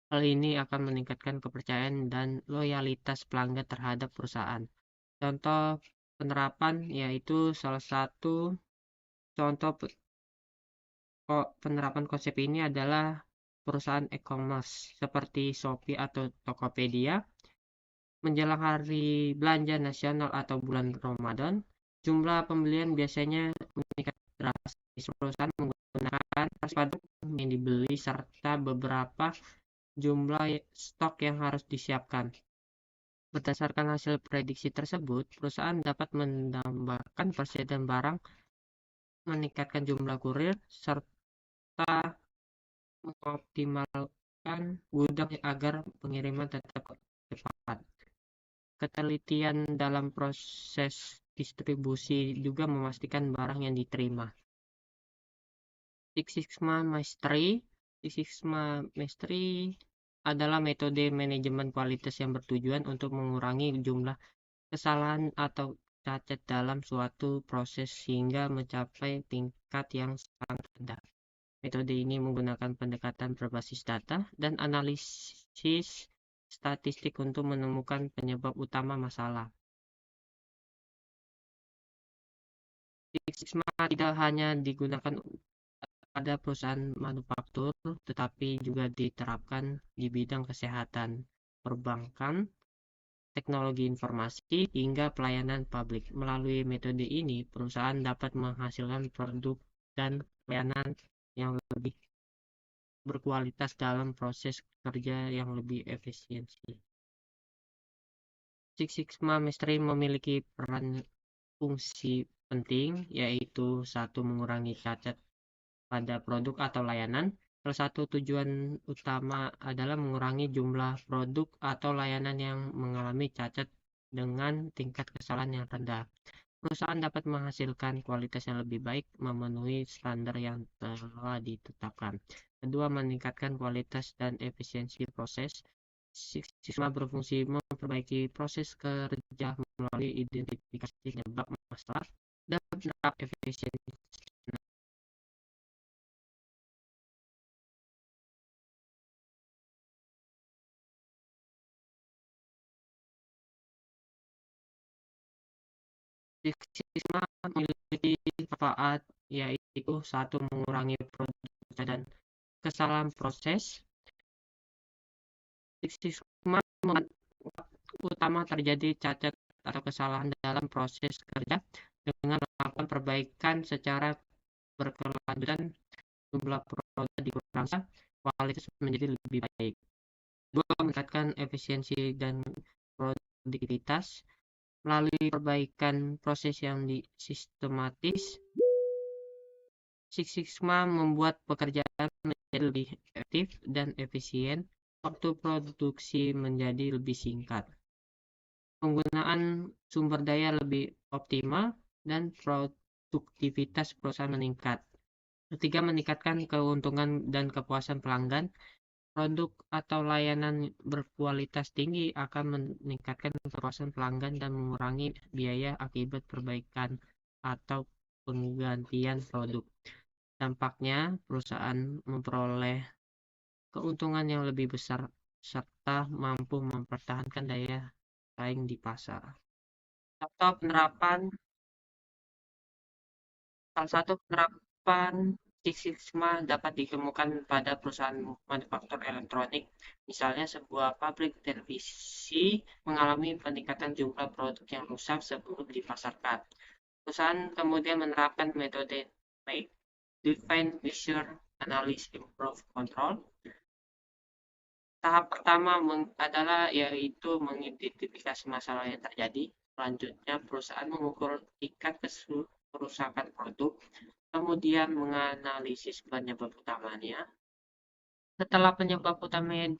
Hal ini akan meningkatkan kepercayaan dan loyalitas pelanggan terhadap perusahaan. Contoh penerapan yaitu salah satu contoh penerapan konsep ini adalah perusahaan e-commerce seperti Shopee atau Tokopedia. Menjelang hari belanja nasional atau bulan Ramadan, jumlah pembelian biasanya meningkat drastis. Perusahaan menggunakan produk yang dibeli serta beberapa jumlah stok yang harus disiapkan. Berdasarkan hasil prediksi tersebut, perusahaan dapat menambahkan persediaan barang, meningkatkan jumlah kurir, serta mengoptimalkan gudang agar pengiriman tetap cepat. Ketelitian dalam proses distribusi juga memastikan barang yang diterima. Six Sigma Mastery. Six Sigma Mastery adalah metode manajemen kualitas yang bertujuan untuk mengurangi jumlah kesalahan atau cacat dalam suatu proses sehingga mencapai tingkat yang sangat rendah. Metode ini menggunakan pendekatan berbasis data dan analisis statistik untuk menemukan penyebab utama masalah. Six Sigma tidak hanya digunakan pada perusahaan manufaktur, tetapi juga diterapkan di bidang kesehatan, perbankan, teknologi informasi, hingga pelayanan publik. Melalui metode ini, perusahaan dapat menghasilkan produk dan pelayanan yang lebih berkualitas dalam proses kerja yang lebih efisiensi. Six Sigma Mastery memiliki peran fungsi penting, yaitu satu, mengurangi cacat pada produk atau layanan. Salah satu tujuan utama adalah mengurangi jumlah produk atau layanan yang mengalami cacat dengan tingkat kesalahan yang rendah. Perusahaan dapat menghasilkan kualitas yang lebih baik, memenuhi standar yang telah ditetapkan. Kedua, meningkatkan kualitas dan efisiensi proses. Six Sigma berfungsi memperbaiki proses kerja melalui identifikasi penyebab masalah dan penerapan efisiensi. Six Sigma memiliki manfaat, yaitu satu, mengurangi produk dan kesalahan proses. Six Sigma utama terjadi cacat atau kesalahan dalam proses kerja dengan melakukan perbaikan secara berkelanjutan, jumlah produk dikurangi, kualitas menjadi lebih baik. Dua, meningkatkan efisiensi dan produktivitas melalui perbaikan proses yang sistematis. Six Sigma membuat pekerjaan menjadi lebih efektif dan efisien, waktu produksi menjadi lebih singkat, penggunaan sumber daya lebih optimal, dan produktivitas perusahaan meningkat. Ketiga, meningkatkan keuntungan dan kepuasan pelanggan. Produk atau layanan berkualitas tinggi akan meningkatkan kepuasan pelanggan dan mengurangi biaya akibat perbaikan atau penggantian produk. Dampaknya, perusahaan memperoleh keuntungan yang lebih besar serta mampu mempertahankan daya saing di pasar. Contoh penerapan, salah satu penerapan Six Sigma dapat ditemukan pada perusahaan manufaktur elektronik. Misalnya, sebuah pabrik televisi mengalami peningkatan jumlah produk yang rusak sebelum dipasarkan. Perusahaan kemudian menerapkan metode Make, Define, Measure, Analyze, Improve, Control. Tahap pertama adalah yaitu mengidentifikasi masalah yang terjadi. Selanjutnya, perusahaan mengukur tingkat kerusakan produk, kemudian menganalisis penyebab utamanya. Setelah penyebab utamanya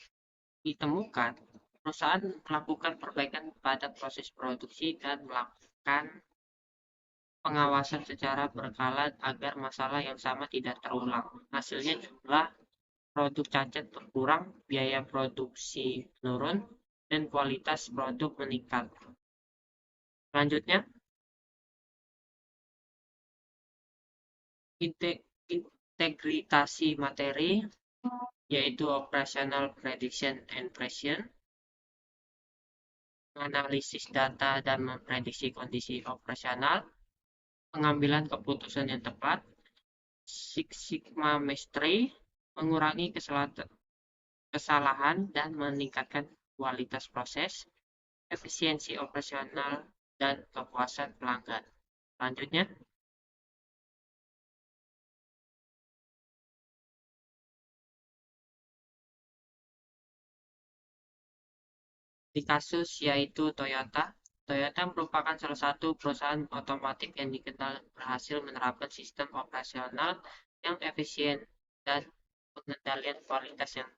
ditemukan, perusahaan melakukan perbaikan pada proses produksi dan melakukan pengawasan secara berkala agar masalah yang sama tidak terulang. Hasilnya, jumlah produk cacat berkurang, biaya produksi menurun, dan kualitas produk meningkat. Selanjutnya, integritasi materi, yaitu operational prediction and precision, menganalisis data dan memprediksi kondisi operasional, pengambilan keputusan yang tepat, Six Sigma Mastery, mengurangi kesalahan dan meningkatkan kualitas proses, efisiensi operasional, dan kepuasan pelanggan. Selanjutnya, di kasus yaitu Toyota. Toyota merupakan salah satu perusahaan otomotif yang dikenal berhasil menerapkan sistem operasional yang efisien dan pengendalian kualitas yang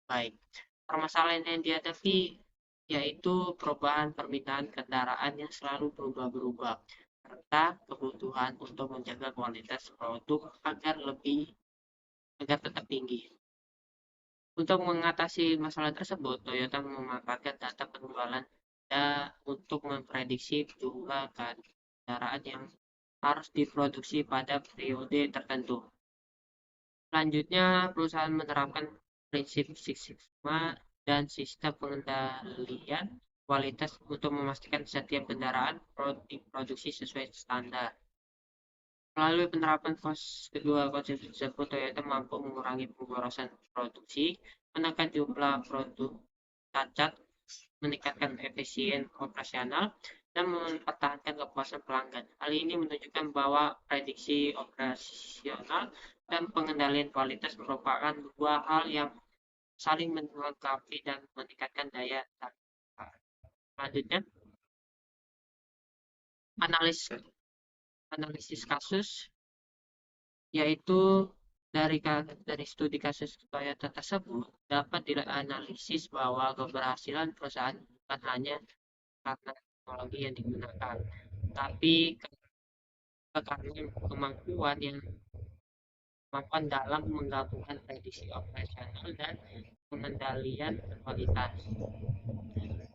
baik. Permasalahan yang dihadapi yaitu perubahan permintaan kendaraan yang selalu berubah-ubah, serta kebutuhan untuk menjaga kualitas produk agar tetap tinggi. Untuk mengatasi masalah tersebut, Toyota memanfaatkan data penjualan untuk memprediksi jumlah kendaraan yang harus diproduksi pada periode tertentu. Selanjutnya, perusahaan menerapkan prinsip Six Sigma dan sistem pengendalian kualitas untuk memastikan setiap kendaraan diproduksi sesuai standar. Melalui penerapan kedua konsep tersebut, Toyota mampu mengurangi pemborosan produksi, menekan jumlah produk cacat, meningkatkan efisien operasional, dan mempertahankan kepuasan pelanggan. Hal ini menunjukkan bahwa prediksi operasional dan pengendalian kualitas merupakan dua hal yang saling melengkapi dan meningkatkan daya tarik. Selanjutnya, analisis kasus, yaitu dari studi kasus Toyota tersebut dapat dianalisis bahwa keberhasilan perusahaan bukan hanya karena teknologi yang digunakan, tapi karena kemampuan dalam menggabungkan prediksi operasional dan pengendalian kualitas.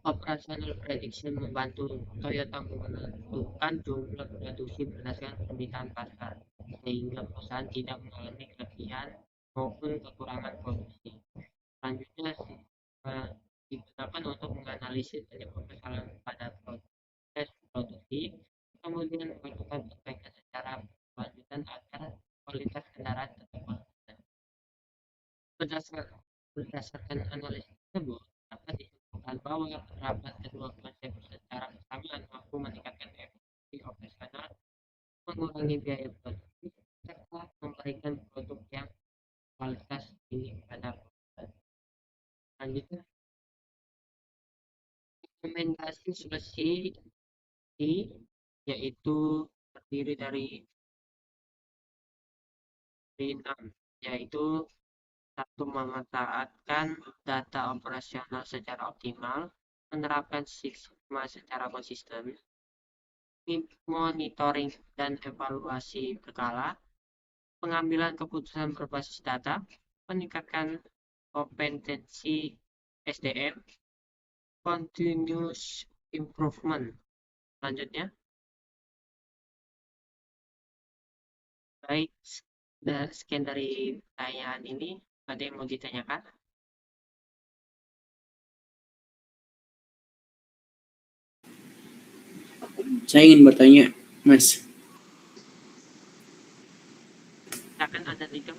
Operational prediction membantu Toyota menentukan jumlah produksi berdasarkan permintaan pasar, sehingga perusahaan tidak mengalami kelebihan maupun kekurangan produksi. Selanjutnya, digunakan untuk menganalisis penyebab kesalahan pada proses produksi, kemudian melakukan perbaikan secara berkelanjutan agar kualitas kendaraan tetap konsisten. Berdasarkan analisis tersebut, dapat disimpulkan bahwa penerapan kedua konsep secara bersamaan mampu meningkatkan efisiensi operasional, mengurangi biaya produksi, serta memberikan produk yang kualitas tinggi pada pelanggan. Selanjutnya, rekomendasi solusi yaitu terdiri dari 6, yaitu 1. Memanfaatkan data operasional secara optimal, menerapkan Six Sigma secara konsisten, monitoring dan evaluasi berkala, pengambilan keputusan berbasis data, meningkatkan kompetensi SDM, continuous improvement. Selanjutnya, baik, sekian dari pertanyaan ini. Ada yang mau ditanyakan? Saya ingin bertanya, Mas. Silakan Anda tiga.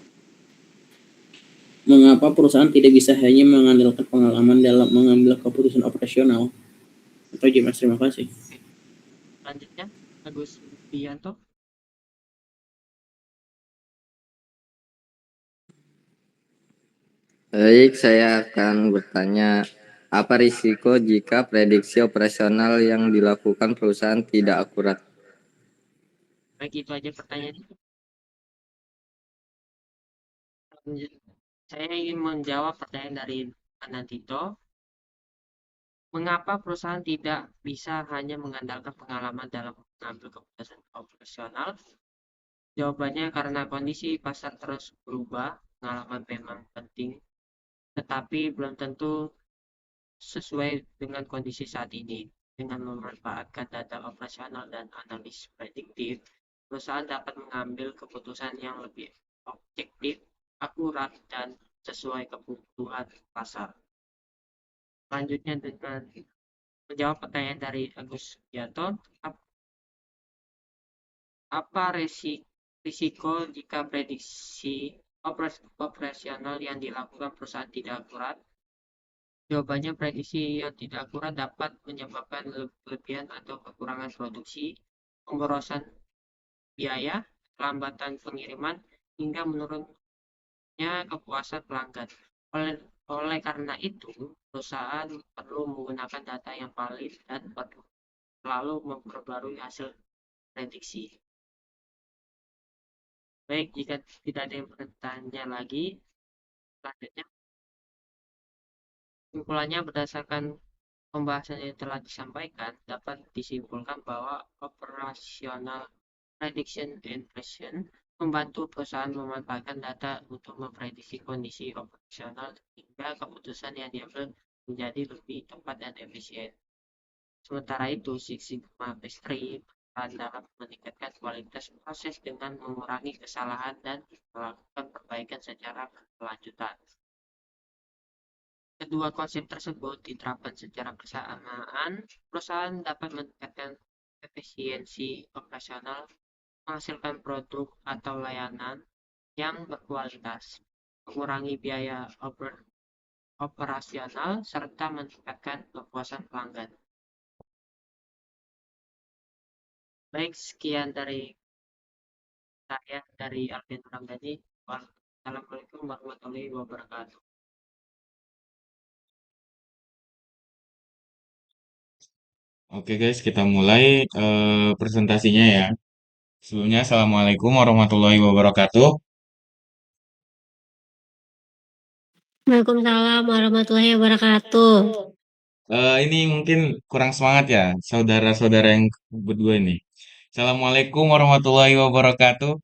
Mengapa perusahaan tidak bisa hanya mengandalkan pengalaman dalam mengambil keputusan operasional? Itu aja, Mas. Terima kasih. Selanjutnya, Agus Bianto. Baik, saya akan bertanya, apa risiko jika prediksi operasional yang dilakukan perusahaan tidak akurat? Baik, itu aja pertanyaannya. Saya ingin menjawab pertanyaan dari Anantito. Mengapa perusahaan tidak bisa hanya mengandalkan pengalaman dalam mengambil keputusan operasional? Jawabannya karena kondisi pasar terus berubah pengalaman memang penting, tetapi belum tentu sesuai dengan kondisi saat ini. Dengan memanfaatkan data operasional dan analisis prediktif, perusahaan dapat mengambil keputusan yang lebih objektif, akurat, dan sesuai kebutuhan pasar. Selanjutnya dengan menjawab pertanyaan dari Agus Sugianto, apa risiko jika prediksi operasional yang dilakukan perusahaan tidak akurat? Jawabannya, prediksi yang tidak akurat dapat menyebabkan kelebihan atau kekurangan produksi, pemborosan biaya, kelambatan pengiriman, hingga menurunnya kepuasan pelanggan. Oleh karena itu, perusahaan perlu menggunakan data yang valid dan perlu selalu memperbarui hasil prediksi. Baik, jika tidak ada yang bertanya lagi, selanjutnya kesimpulannya berdasarkan pembahasan yang telah disampaikan, dapat disimpulkan bahwa operational prediction and precision membantu perusahaan memanfaatkan data untuk memprediksi kondisi operasional hingga keputusan yang diambil menjadi lebih tepat dan efisien. Sementara itu, Six Sigma Mastery berperan dalam meningkatkan kualitas proses dengan mengurangi kesalahan dan melakukan perbaikan secara berkelanjutan. Kedua konsep tersebut diterapkan secara bersamaan, perusahaan dapat meningkatkan efisiensi operasional, menghasilkan produk atau layanan yang berkualitas, mengurangi biaya operasional, serta meningkatkan kepuasan pelanggan. Baik, sekian dari saya, dari Alvin Ramdhani. Assalamualaikum warahmatullahi wabarakatuh. Oke guys, kita mulai presentasinya ya. Sebelumnya, Assalamualaikum warahmatullahi wabarakatuh. Waalaikumsalam warahmatullahi wabarakatuh. Ini mungkin kurang semangat ya, saudara-saudara yang berdua ini. Assalamualaikum warahmatullahi wabarakatuh.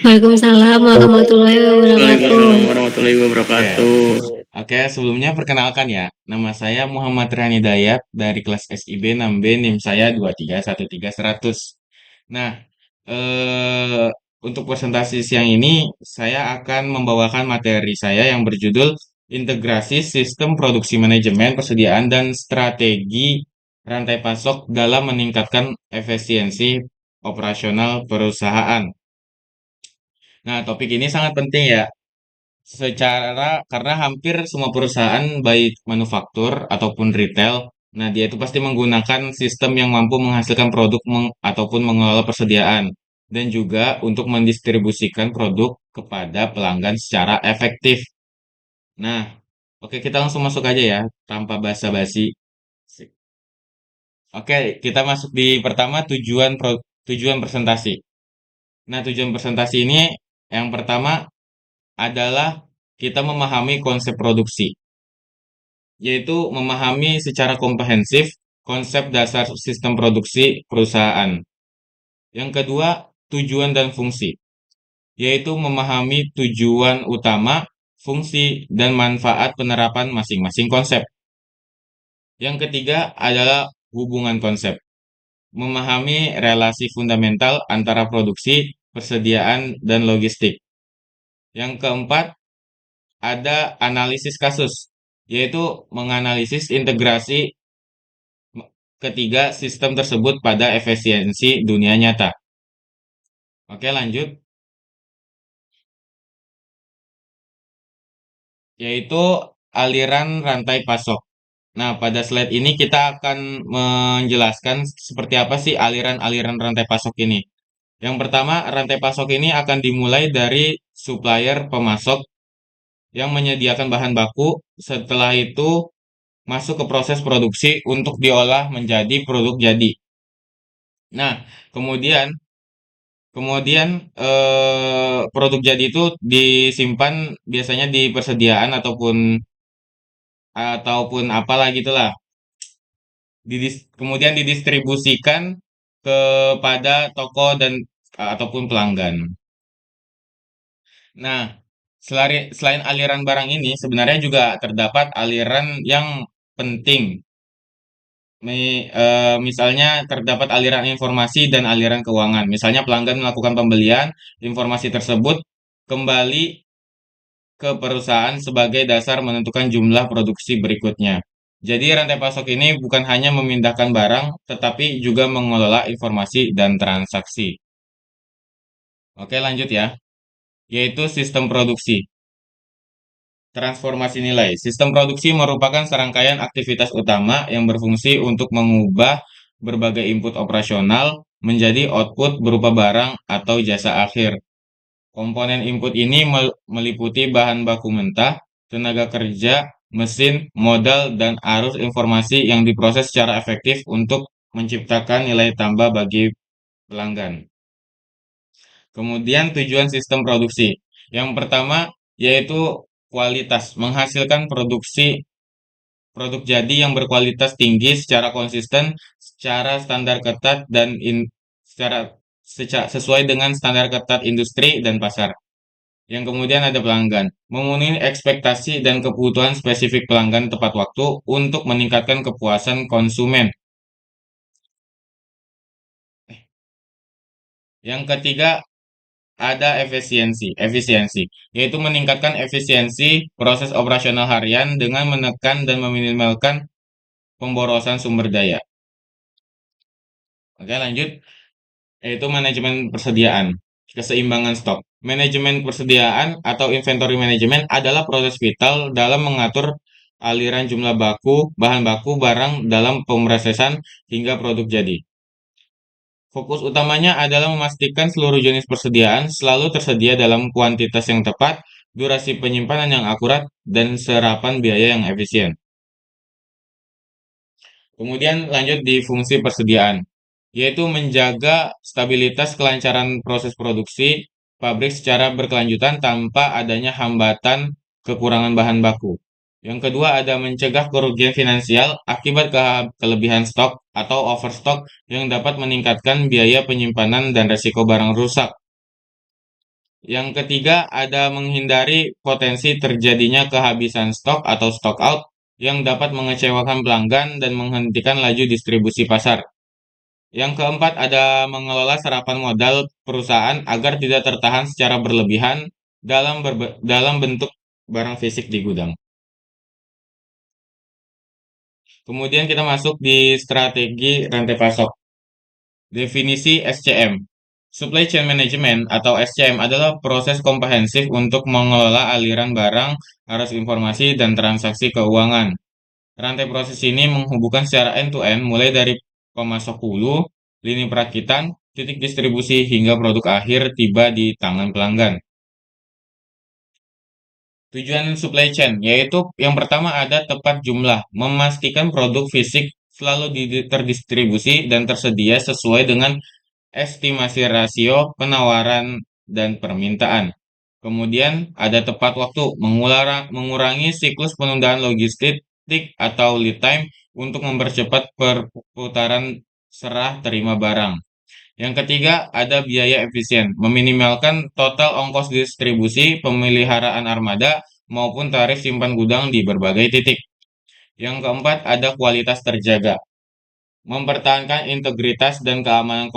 Waalaikumsalam warahmatullahi wabarakatuh. Waalaikumsalam warahmatullahi wabarakatuh. Oke, sebelumnya perkenalkan ya. Nama saya Muhammad Rian Hidayat dari kelas SIB 6B, NIM saya 2313100. Nah, untuk presentasi siang ini, saya akan membawakan materi saya yang berjudul Integrasi Sistem Produksi Manajemen Persediaan dan Strategi Rantai Pasok dalam Meningkatkan Efisiensi Operasional Perusahaan. Nah, topik ini sangat penting ya, karena hampir semua perusahaan baik manufaktur ataupun retail, nah dia itu pasti menggunakan sistem yang mampu menghasilkan produk ataupun mengelola persediaan dan juga untuk mendistribusikan produk kepada pelanggan secara efektif. Nah, oke, kita langsung masuk aja ya tanpa basa-basi. Oke, kita masuk di pertama, tujuan presentasi. Nah, tujuan presentasi ini yang pertama adalah kita memahami konsep produksi, yaitu memahami secara komprehensif konsep dasar sistem produksi perusahaan. Yang kedua, tujuan dan fungsi, yaitu memahami tujuan utama, fungsi, dan manfaat penerapan masing-masing konsep. Yang ketiga adalah hubungan konsep, memahami relasi fundamental antara produksi, persediaan, dan logistik. Yang keempat, ada analisis kasus, yaitu menganalisis integrasi ketiga sistem tersebut pada efisiensi dunia nyata. Oke, lanjut. Yaitu aliran rantai pasok. Nah, pada slide ini kita akan menjelaskan seperti apa sih aliran-aliran rantai pasok ini. Yang pertama, rantai pasok ini akan dimulai dari supplier pemasok yang menyediakan bahan baku, setelah itu masuk ke proses produksi untuk diolah menjadi produk jadi. Nah, kemudian produk jadi itu disimpan biasanya di persediaan ataupun apalah gitulah. Kemudian didistribusikan kepada toko dan ataupun pelanggan. Nah, Selain aliran barang ini, sebenarnya juga terdapat aliran yang penting. Misalnya terdapat aliran informasi dan aliran keuangan. Misalnya pelanggan melakukan pembelian, informasi tersebut kembali ke perusahaan sebagai dasar menentukan jumlah produksi berikutnya. Jadi rantai pasok ini bukan hanya memindahkan barang, tetapi juga mengelola informasi dan transaksi. Oke, lanjut ya. Yaitu sistem produksi. Transformasi nilai. Sistem produksi merupakan serangkaian aktivitas utama yang berfungsi untuk mengubah berbagai input operasional menjadi output berupa barang atau jasa akhir. Komponen input ini meliputi bahan baku mentah, tenaga kerja, mesin, modal, dan arus informasi yang diproses secara efektif untuk menciptakan nilai tambah bagi pelanggan. Kemudian tujuan sistem produksi. Yang pertama yaitu kualitas, menghasilkan produk jadi yang berkualitas tinggi secara konsisten, secara standar ketat dan sesuai dengan standar ketat industri dan pasar. Yang kemudian ada pelanggan, memenuhi ekspektasi dan kebutuhan spesifik pelanggan tepat waktu untuk meningkatkan kepuasan konsumen. Yang ketiga ada efisiensi, yaitu meningkatkan efisiensi proses operasional harian dengan menekan dan meminimalkan pemborosan sumber daya. Oke, lanjut, yaitu manajemen persediaan, keseimbangan stok. Manajemen persediaan atau inventory management adalah proses vital dalam mengatur aliran jumlah bahan baku barang dalam pemrosesan hingga produk jadi. Fokus utamanya adalah memastikan seluruh jenis persediaan selalu tersedia dalam kuantitas yang tepat, durasi penyimpanan yang akurat, dan serapan biaya yang efisien. Kemudian lanjut di fungsi persediaan, yaitu menjaga stabilitas kelancaran proses produksi pabrik secara berkelanjutan tanpa adanya hambatan kekurangan bahan baku. Yang kedua ada mencegah kerugian finansial akibat kelebihan stok atau overstock yang dapat meningkatkan biaya penyimpanan dan resiko barang rusak. Yang ketiga ada menghindari potensi terjadinya kehabisan stok atau stock out yang dapat mengecewakan pelanggan dan menghentikan laju distribusi pasar. Yang keempat ada mengelola serapan modal perusahaan agar tidak tertahan secara berlebihan dalam bentuk barang fisik di gudang. Kemudian kita masuk di strategi rantai pasok. Definisi SCM. Supply Chain Management atau SCM adalah proses komprehensif untuk mengelola aliran barang, arus informasi, dan transaksi keuangan. Rantai proses ini menghubungkan secara end-to-end mulai dari pemasok hulu, lini perakitan, titik distribusi, hingga produk akhir tiba di tangan pelanggan. Tujuan supply chain, yaitu yang pertama ada tepat jumlah, memastikan produk fisik selalu terdistribusi dan tersedia sesuai dengan estimasi rasio penawaran dan permintaan. Kemudian ada tepat waktu, mengurangi siklus penundaan logistik atau lead time untuk mempercepat perputaran serah terima barang. Yang ketiga, ada biaya efisien, meminimalkan total ongkos distribusi, pemeliharaan armada, maupun tarif simpan gudang di berbagai titik. Yang keempat, ada kualitas terjaga, mempertahankan integritas dan keamanan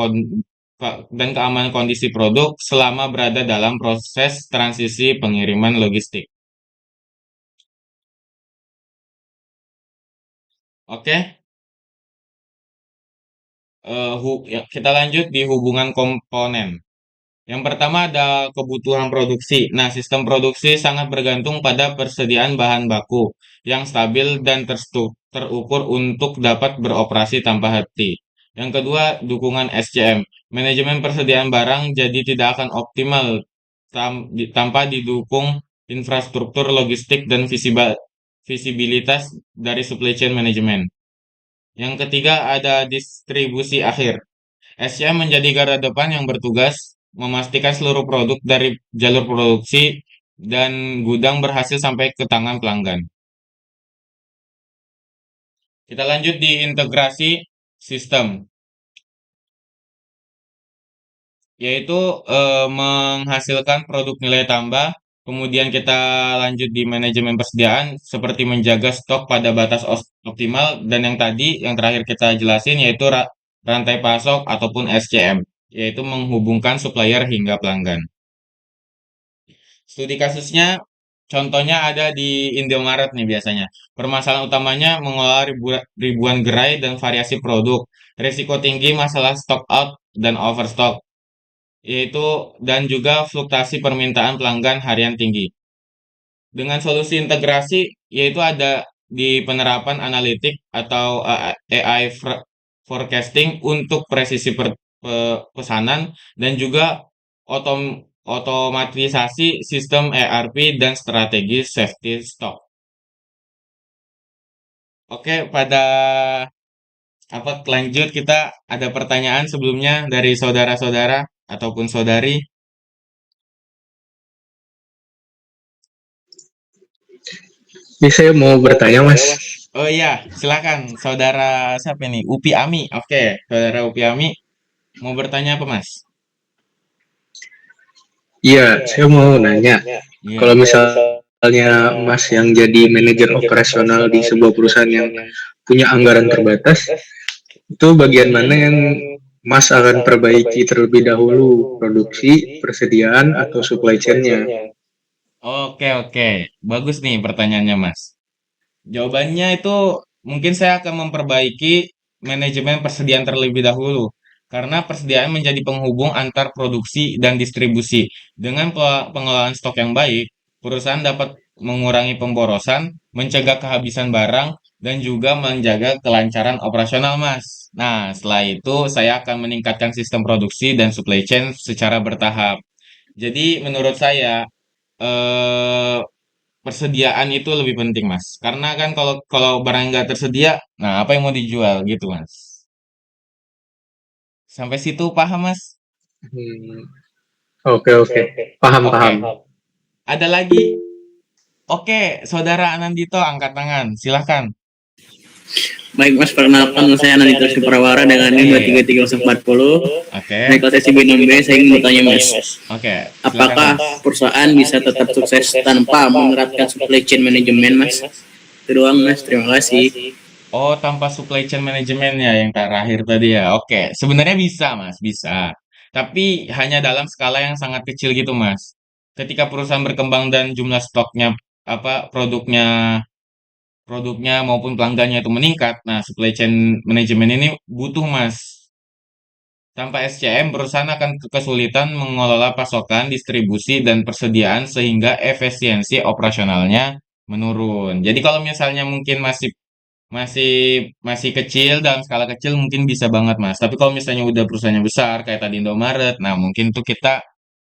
kondisi produk selama berada dalam proses transisi pengiriman logistik. Oke, kita lanjut di hubungan komponen. Yang pertama ada kebutuhan produksi. Nah, sistem produksi sangat bergantung pada persediaan bahan baku yang stabil dan terukur untuk dapat beroperasi tanpa henti. Yang kedua, dukungan SCM. Manajemen persediaan barang jadi tidak akan optimal tanpa didukung infrastruktur logistik dan visibilitas dari supply chain management. Yang ketiga ada distribusi akhir. SCM menjadi garda depan yang bertugas memastikan seluruh produk dari jalur produksi dan gudang berhasil sampai ke tangan pelanggan. Kita lanjut di integrasi sistem, yaitu menghasilkan produk nilai tambah Kemudian kita lanjut di manajemen persediaan seperti menjaga stok pada batas optimal, dan yang tadi yang terakhir kita jelasin yaitu rantai pasok ataupun SCM, yaitu menghubungkan supplier hingga pelanggan. Studi kasusnya contohnya ada di Indomaret nih biasanya. Permasalahan utamanya mengelola ribuan gerai dan variasi produk. Risiko tinggi masalah stock out dan overstock, yaitu dan juga fluktuasi permintaan pelanggan harian tinggi. Dengan solusi integrasi, yaitu ada di penerapan analitik atau AI forecasting untuk presisi pesanan, dan juga otomatisasi sistem ERP dan strategi safety stock. Oke, pada lanjut kita ada pertanyaan sebelumnya dari saudara-saudara ataupun saudari. Saya mau bertanya, Mas. Oh iya, silakan saudara siapa nih? Upi Ami. Oke, saudara Upi Ami mau bertanya apa, Mas? Iya, saya mau nanya. Iya. Kalau misalnya Mas yang jadi manajer operasional di sebuah perusahaan yang punya anggaran terbatas, itu bagian mana yang Mas akan perbaiki terlebih dahulu? Produksi, persediaan, atau supply chain-nya? Oke. Bagus nih pertanyaannya, Mas. Jawabannya itu mungkin saya akan memperbaiki manajemen persediaan terlebih dahulu. Karena persediaan menjadi penghubung antar produksi dan distribusi. Dengan pengelolaan stok yang baik, perusahaan dapat mengurangi pemborosan, mencegah kehabisan barang, dan juga menjaga kelancaran operasional, Mas. Nah, setelah itu saya akan meningkatkan sistem produksi dan supply chain secara bertahap. Jadi menurut saya, eh, persediaan itu lebih penting, Mas. Karena kan kalau barang nggak tersedia, nah apa yang mau dijual gitu, Mas. Sampai situ paham, Mas? Oke. Paham. Ada lagi? Oke, saudara Anandito angkat tangan. Silahkan. Baik, Mas, perkenalkan saya Anandito Supravara dengan NIM 23340. Oke. Dari kelas SIB 6B, saya ingin bertanya, Mas. Oke. Apakah perusahaan bisa tetap sukses tanpa menerapkan supply chain management, Mas? Itu doang, Mas. Terima kasih. Oh, tanpa supply chain management ya yang terakhir tadi ya. Oke, sebenarnya bisa, Mas, bisa. Tapi hanya dalam skala yang sangat kecil gitu, Mas. Ketika perusahaan berkembang dan jumlah stoknya produknya maupun pelanggannya itu meningkat, nah supply chain management ini butuh, Mas. Tanpa SCM, perusahaan akan kesulitan mengelola pasokan, distribusi, dan persediaan sehingga efisiensi operasionalnya menurun. Jadi kalau misalnya mungkin masih masih kecil, dalam skala kecil mungkin bisa banget, Mas. Tapi kalau misalnya udah perusahaannya besar kayak tadi Indomaret, nah mungkin tuh kita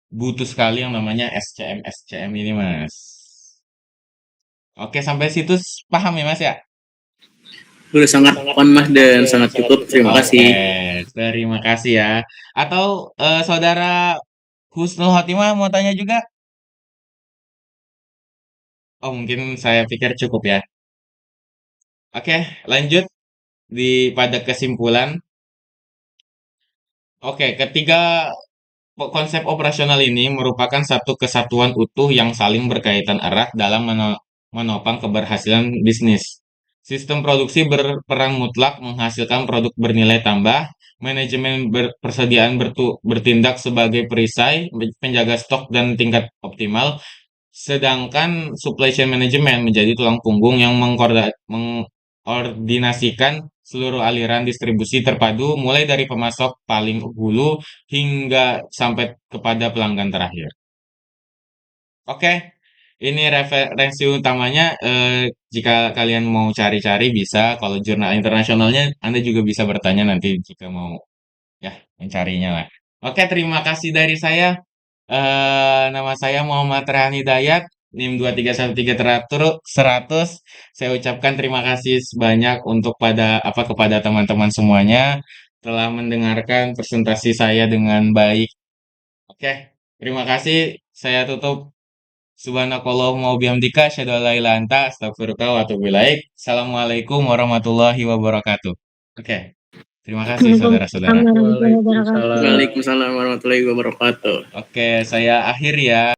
butuh sekali yang namanya SCM ini, Mas. Oke, sampai situ paham ya, Mas ya? Sudah sangat paham, Mas, dan sangat cukup. Terima kasih. Terima kasih ya. Atau saudara Husnul Khotimah mau tanya juga? Oh, mungkin saya pikir cukup ya. Oke, lanjut pada kesimpulan. Oke, ketiga konsep operasional ini merupakan satu kesatuan utuh yang saling berkaitan erat dalam menopang keberhasilan bisnis. Sistem produksi berperan mutlak menghasilkan produk bernilai tambah, manajemen persediaan bertindak sebagai perisai, penjaga stok dan tingkat optimal, sedangkan supply chain management menjadi tulang punggung yang mengkoordinasikan seluruh aliran distribusi terpadu mulai dari pemasok paling hulu hingga sampai kepada pelanggan terakhir. Oke, ini referensi utamanya. Jika kalian mau cari-cari bisa. Kalau jurnal internasionalnya Anda juga bisa bertanya nanti jika mau ya mencarinya lah. Oke, terima kasih dari saya. Nama saya Muhammad Rehan Hidayat, NIM 2313100. Saya ucapkan terima kasih sebanyak kepada teman-teman semuanya telah mendengarkan presentasi saya dengan baik. Oke, terima kasih. Saya tutup. Subhanakallahumma wabihamdika asyhadu an la ilaha illa anta astaghfiruka wa atubu ilaik. Assalamualaikum warahmatullahi wabarakatuh. Oke. Terima kasih saudara-saudara. Waalaikumsalam warahmatullahi wabarakatuh. Oke, saya akhir ya.